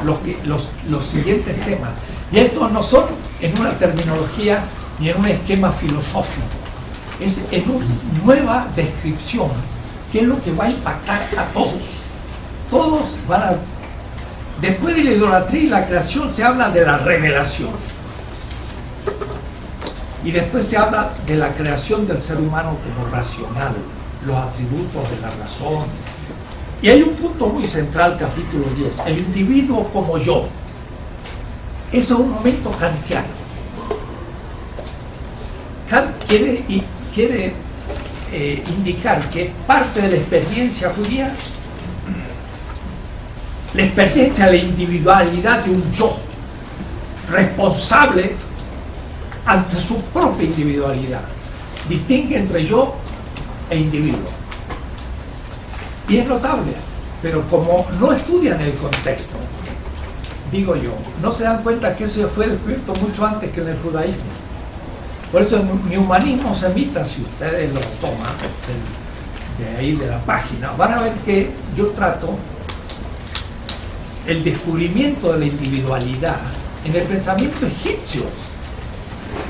los siguientes temas. Y estos no son en una terminología ni en un esquema filosófico. Es en una nueva descripción, que es lo que va a impactar a todos. Todos van a... Después de la idolatría y la creación se habla de la revelación. Y después se habla de la creación del ser humano como racional, los atributos de la razón. Y hay un punto muy central, capítulo 10, el individuo como yo. Ese es un momento kantiano. Kant quiere indicar que parte de la experiencia judía, la experiencia de la individualidad de un yo responsable ante su propia individualidad, distingue entre yo e individuo. Y es notable, pero como no estudian el contexto, digo yo, no se dan cuenta que eso fue descubierto mucho antes que en el judaísmo. Por eso mi humanismo semita, si ustedes lo toman de ahí de la página, van a ver que yo trato el descubrimiento de la individualidad en el pensamiento egipcio.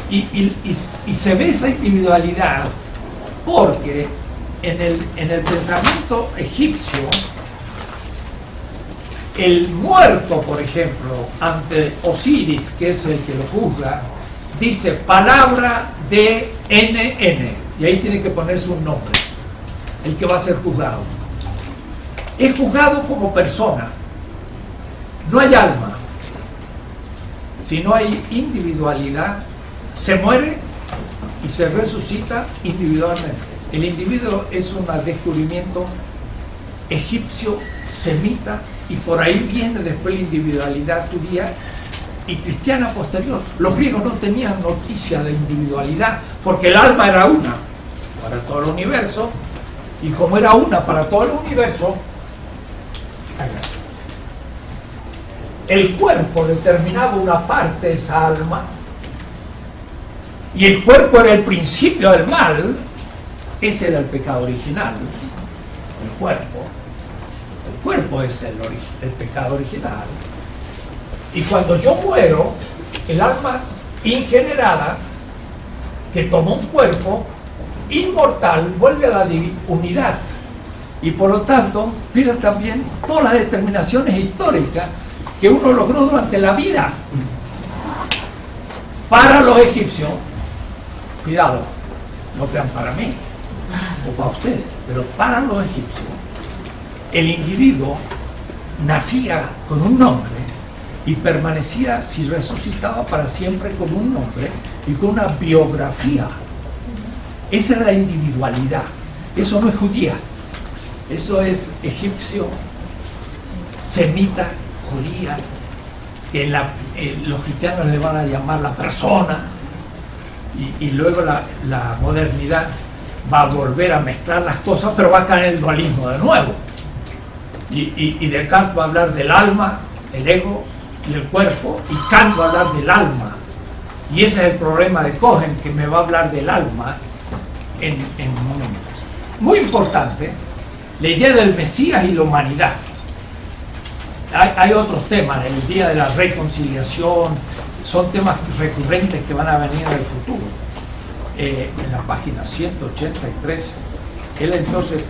Y se ve esa individualidad porque en el pensamiento egipcio, el muerto, por ejemplo, ante Osiris, que es el que lo juzga, dice palabra de NN, y ahí tiene que ponerse un nombre, el que va a ser juzgado. Es juzgado como persona. No hay alma. Si no hay individualidad, se muere y se resucita individualmente. El individuo es un descubrimiento egipcio, semita, y por ahí viene después la individualidad judía y cristiana posterior. Los griegos no tenían noticia de individualidad porque el alma era una para todo el universo, y como era una para todo el universo, el cuerpo determinaba una parte de esa alma, y el cuerpo era el principio del mal. Ese era el pecado original, el cuerpo. El cuerpo es el pecado original. Y cuando yo muero, el alma ingenerada, que tomó un cuerpo inmortal, vuelve a la unidad. Y por lo tanto, pierde también todas las determinaciones históricas que uno logró durante la vida. Para los egipcios, cuidado, no crean para mí o para ustedes, pero para los egipcios, el individuo nacía con un nombre y permanecía, si resucitaba, para siempre con un nombre y con una biografía. Esa era la individualidad. Eso no es judía, eso es egipcio, semita, judía, que los cristianos le van a llamar la persona, y luego la modernidad va a volver a mezclar las cosas, pero va a caer en el dualismo de nuevo. Y Descartes va a hablar del alma, el ego y el cuerpo, y Kant va a hablar del alma. Y ese es el problema de Cohen, que me va a hablar del alma en momentos. Muy importante, la idea del Mesías y la humanidad. Hay otros temas, el día de la reconciliación, son temas recurrentes que van a venir en el futuro. En la página 183, él entonces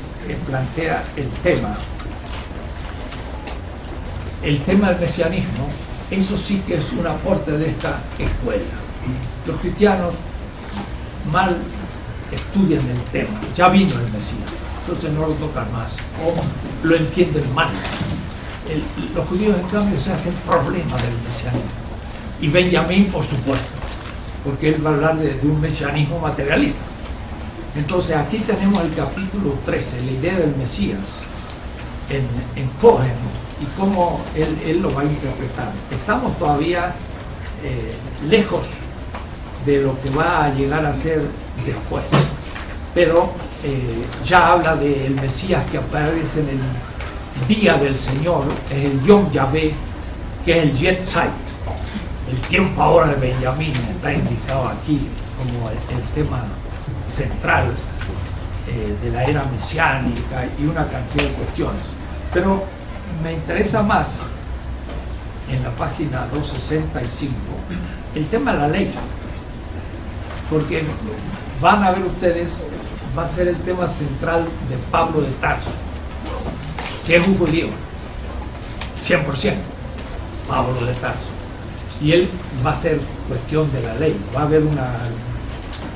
plantea el tema del mesianismo. Eso sí que es un aporte de esta escuela. Los cristianos mal estudian el tema, ya vino el Mesías, entonces no lo tocan más, o lo entienden mal. Los judíos en cambio se hacen problema del mesianismo, y Benjamín por supuesto, porque él va a hablar de un mesianismo materialista. Entonces aquí tenemos el capítulo 13, la idea del Mesías en Cohen, y cómo él lo va a interpretar. Estamos todavía lejos de lo que va a llegar a ser después, pero ya habla del Mesías que aparece en el día del Señor, es el Yom Yahvé, que es el Yetzait, el tiempo ahora de Benjamín, está indicado aquí como el tema central de la era mesiánica y una cantidad de cuestiones. Pero me interesa más en la página 265 el tema de la ley, porque van a ver ustedes, va a ser el tema central de Pablo de Tarso, que es un judío 100%, Pablo de Tarso, y él va a ser cuestión de la ley. Va a haber una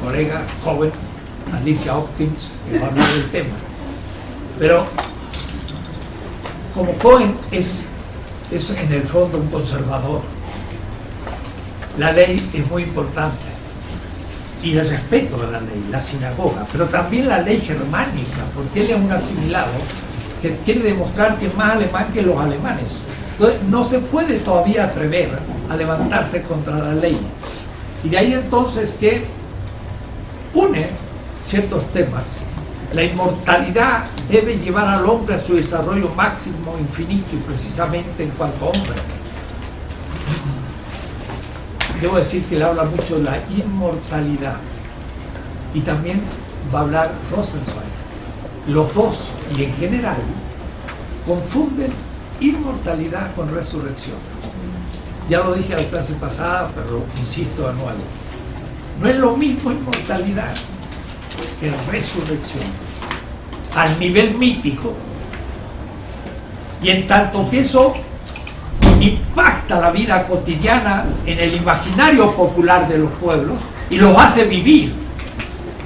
colega joven, Alicia Hopkins, que va a hablar del tema, pero como Cohen es en el fondo un conservador, la ley es muy importante, y el respeto de la ley, la sinagoga, pero también la ley germánica, porque él es un asimilado que quiere demostrar que es más alemán que los alemanes. Entonces no se puede todavía atrever a levantarse contra la ley, y de ahí entonces que une ciertos temas. La inmortalidad debe llevar al hombre a su desarrollo máximo, infinito, y precisamente en cuanto a hombre. Debo decir que le habla mucho de la inmortalidad, y también va a hablar Rosenzweig. Los dos, y en general, confunden inmortalidad con resurrección. Ya lo dije en la clase pasada, pero insisto de nuevo. No es lo mismo inmortalidad que resurrección al nivel mítico, y en tanto que eso impacta la vida cotidiana en el imaginario popular de los pueblos y los hace vivir.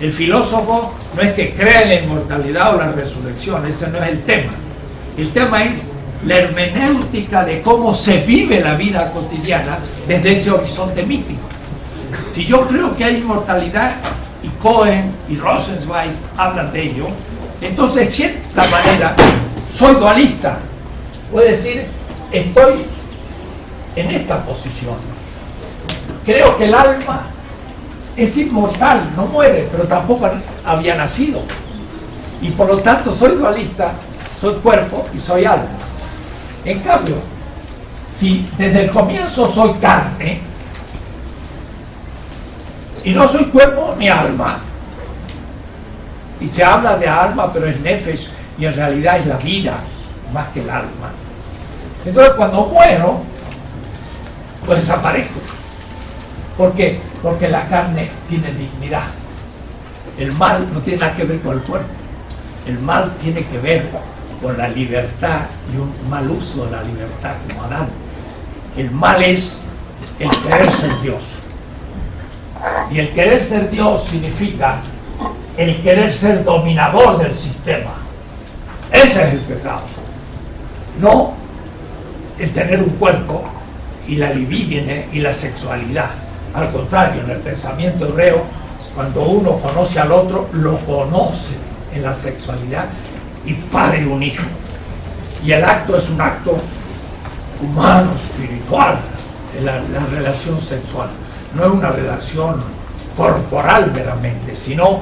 El filósofo no es que crea en la inmortalidad o la resurrección, ese no es el tema. El tema es la hermenéutica de cómo se vive la vida cotidiana desde ese horizonte mítico. Si yo creo que hay inmortalidad, y Cohen y Rosenzweig hablan de ello, entonces de cierta manera soy dualista. Puedo decir, estoy en esta posición. Creo que el alma es inmortal, no muere, pero tampoco había nacido. Y por lo tanto soy dualista, soy cuerpo y soy alma. En cambio, si desde el comienzo soy carne, y no soy cuerpo ni alma, y se habla de alma, pero es nefesh, y en realidad es la vida, más que el alma. Entonces cuando muero, pues desaparezco. ¿Por qué? Porque la carne tiene dignidad. El mal no tiene nada que ver con el cuerpo. El mal tiene que ver con la libertad y un mal uso de la libertad como Adán. El mal es el querer ser Dios. Y el querer ser Dios significa el querer ser dominador del sistema. Ese es el pecado. No el tener un cuerpo y la libidine y la sexualidad. Al contrario, en el pensamiento hebreo, cuando uno conoce al otro, lo conoce en la sexualidad y pare un hijo. Y el acto es un acto humano, espiritual, la relación sexual. No es una relación corporal meramente, sino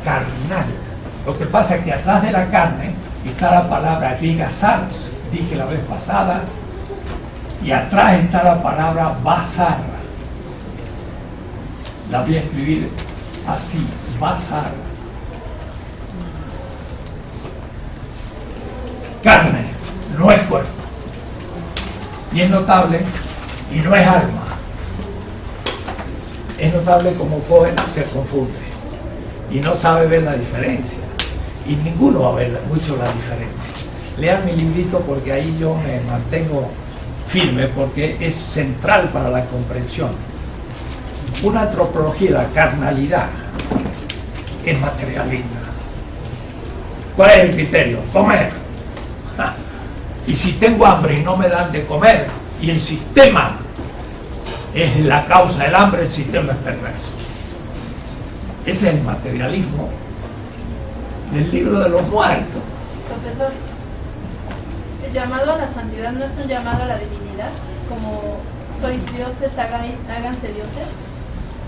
carnal. Lo que pasa es que atrás de la carne está la palabra griega sarx, dije la vez pasada, y atrás está la palabra basar. La voy a escribir así, basar. Carne, no es cuerpo. Y es notable, y no es alma. Es notable como Cohen se confunde y no sabe ver la diferencia. Y ninguno va a ver mucho la diferencia. Lean mi librito porque ahí yo me mantengo firme porque es central para la comprensión. Una antropología de la carnalidad es materialista. ¿Cuál es el criterio? Comer. Y si tengo hambre y no me dan de comer, y el sistema es la causa del hambre, el sistema es perverso. Ese es el materialismo del libro de los muertos. Profesor, el llamado a la santidad no es un llamado a la divinidad, como sois dioses, háganse dioses.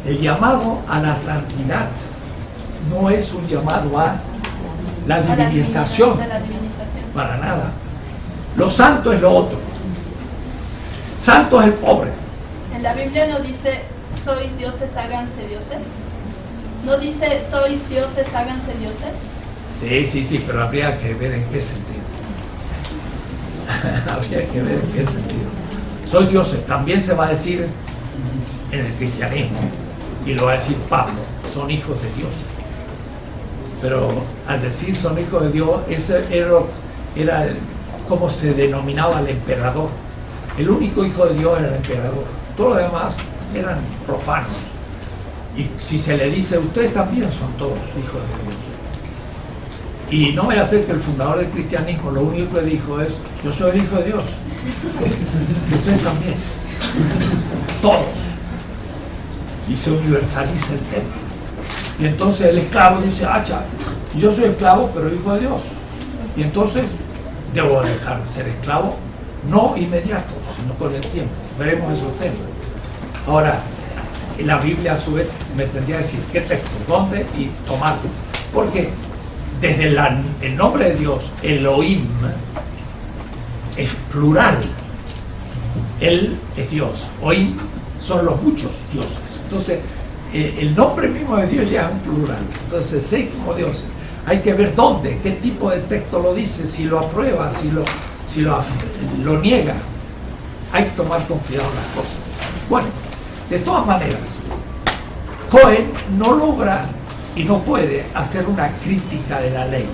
El llamado a la santidad no es un llamado a la divinización, para nada. Lo santo es lo otro. Santo es el pobre. En la Biblia no dice sois dioses, háganse dioses. ¿No dice sois dioses, háganse dioses? Sí, pero habría que ver en qué sentido. Habría que ver en qué sentido. Sois dioses, también se va a decir en el cristianismo, y lo va a decir Pablo, son hijos de Dios. Pero al decir son hijos de Dios, ese era como se denominaba al emperador. El único hijo de Dios era el emperador. Todos los demás eran profanos. Y si se le dice, ustedes también son todos hijos de Dios. Y no vaya a ser que el fundador del cristianismo lo único que dijo es, yo soy el hijo de Dios. Y ustedes también. Todos. Y se universaliza el tema. Y entonces el esclavo dice, yo soy esclavo, pero hijo de Dios. Y entonces debo dejar de ser esclavo, no inmediato, sino con el tiempo. Veremos esos temas. Ahora, la Biblia a su vez me tendría que decir qué texto, dónde y tomarlo. Porque desde el nombre de Dios, Elohim, es plural. Él es Dios. Oim son los muchos dioses. Entonces, el nombre mismo de Dios ya es un plural. Entonces, 6 como dioses. Hay que ver dónde, qué tipo de texto lo dice, si lo aprueba, si lo niega. Hay que tomar con cuidado las cosas. Bueno, de todas maneras, Cohen no logra y no puede hacer una crítica de la ley.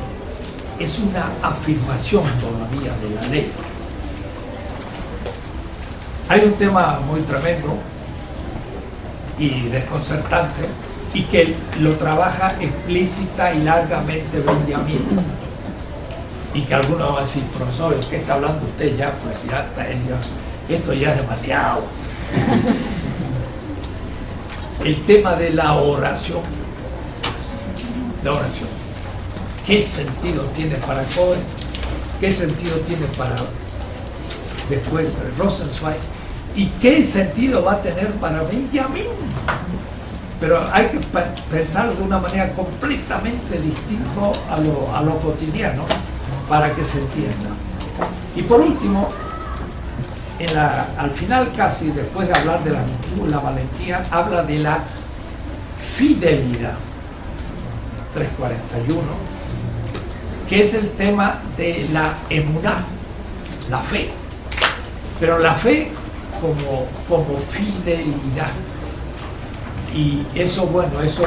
Es una afirmación todavía de la ley. Hay un tema muy tremendo y desconcertante, y que lo trabaja explícita y largamente Benjamín. Y que algunos van a decir, profesor, ¿qué está hablando usted ya? Pues ya esto ya es demasiado. El tema de la oración. La oración. ¿Qué sentido tiene para Cohen? ¿Qué sentido tiene para después Rosenzweig? ¿Y qué sentido va a tener para Benjamín? Pero hay que pensar de una manera completamente distinta a lo cotidiano para que se entienda. Y por último, al final casi, después de hablar de la valentía, habla de la fidelidad. 341, que es el tema de la emuná, la fe. Pero la fe como fidelidad. Y eso, bueno, eso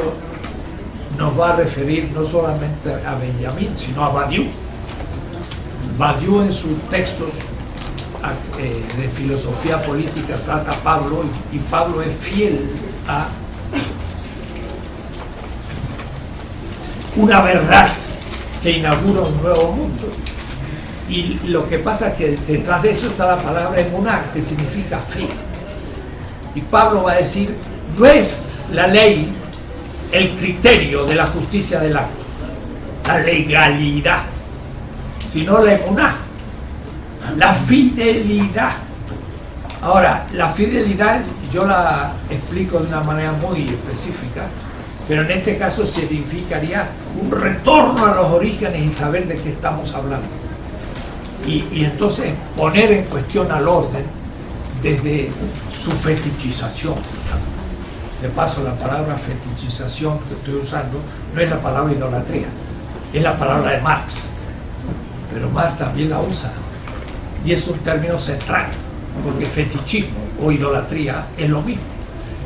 nos va a referir no solamente a Benjamín, sino a Badiou. Badiou en sus textos de filosofía política trata a Pablo, y Pablo es fiel a una verdad que inaugura un nuevo mundo. Y lo que pasa es que detrás de eso está la palabra emuná, que significa fe. Y Pablo va a decir, no es la ley el criterio de la justicia del acto. la legalidad, sino la emuná, la fidelidad. Ahora, la fidelidad yo la explico de una manera muy específica, pero en este caso significaría un retorno a los orígenes y saber de qué estamos hablando. Y entonces poner en cuestión al orden desde su fetichización. De paso, la palabra fetichización que estoy usando no es la palabra idolatría, es la palabra de Marx, pero Marx también la usa y es un término central, porque fetichismo o idolatría es lo mismo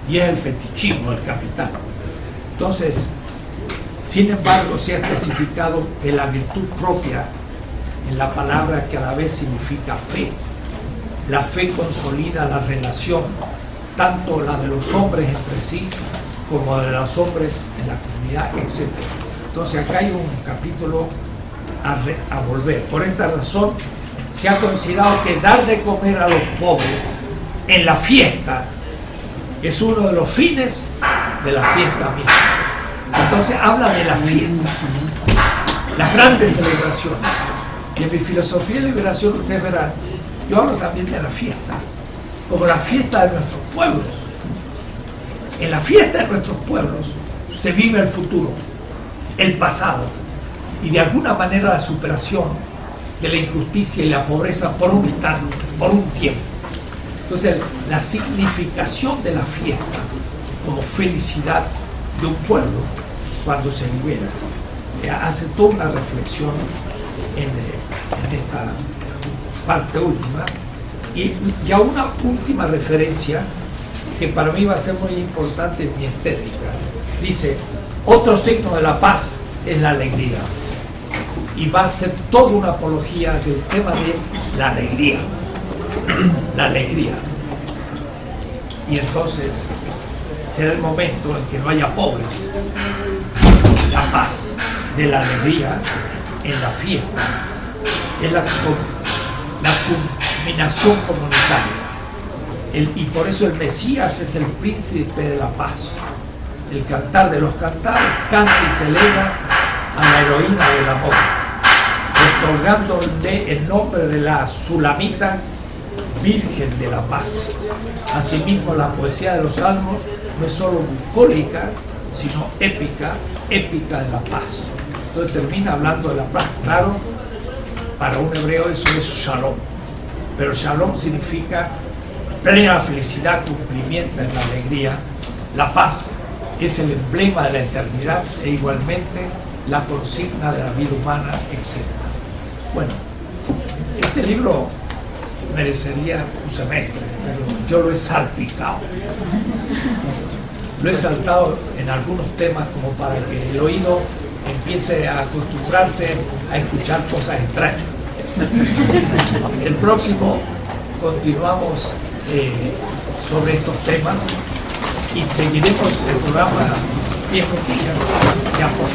y es el fetichismo del capital. Entonces, sin embargo, se ha especificado que la virtud propia en la palabra que a la vez significa fe, la fe consolida la relación, tanto la de los hombres entre sí como de los hombres en la comunidad, etc. Entonces acá hay un capítulo a volver. Por esta razón se ha considerado que dar de comer a los pobres en la fiesta es uno de los fines de la fiesta misma. Entonces habla de la fiesta, las grandes celebraciones. Y en mi filosofía de liberación ustedes verán, yo hablo también de la fiesta, como la fiesta de nuestros pueblos. En la fiesta de nuestros pueblos se vive el futuro, el pasado, y de alguna manera la superación de la injusticia y la pobreza por un instante, por un tiempo. Entonces, la significación de la fiesta como felicidad de un pueblo cuando se libera, hace toda una reflexión en esta parte última. Y ya una última referencia que para mí va a ser muy importante en mi estética. Dice, otro signo de la paz es la alegría. Y va a ser toda una apología del tema de la alegría. La alegría. Y entonces será el momento en que no haya pobres. La paz de la alegría en la fiesta es la culminación comunitaria. Y por eso el Mesías es el príncipe de la paz. El cantar de los cantares canta y celebra a la heroína del amor, otorgándole el nombre de la Sulamita, Virgen de la Paz. Asimismo, la poesía de los salmos no es solo bucólica, sino épica de la paz. Entonces termina hablando de la paz. Claro, para un hebreo eso es shalom, pero shalom significa plena felicidad, cumplimiento en la alegría. La paz es el emblema de la eternidad e igualmente la consigna de la vida humana, etc. Bueno, este libro merecería un semestre, pero yo lo he salpicado. Lo he saltado en algunos temas como para que el oído empiece a acostumbrarse a escuchar cosas extrañas. El próximo continuamos sobre estos temas y seguiremos el programa 10 minutillos. Ya por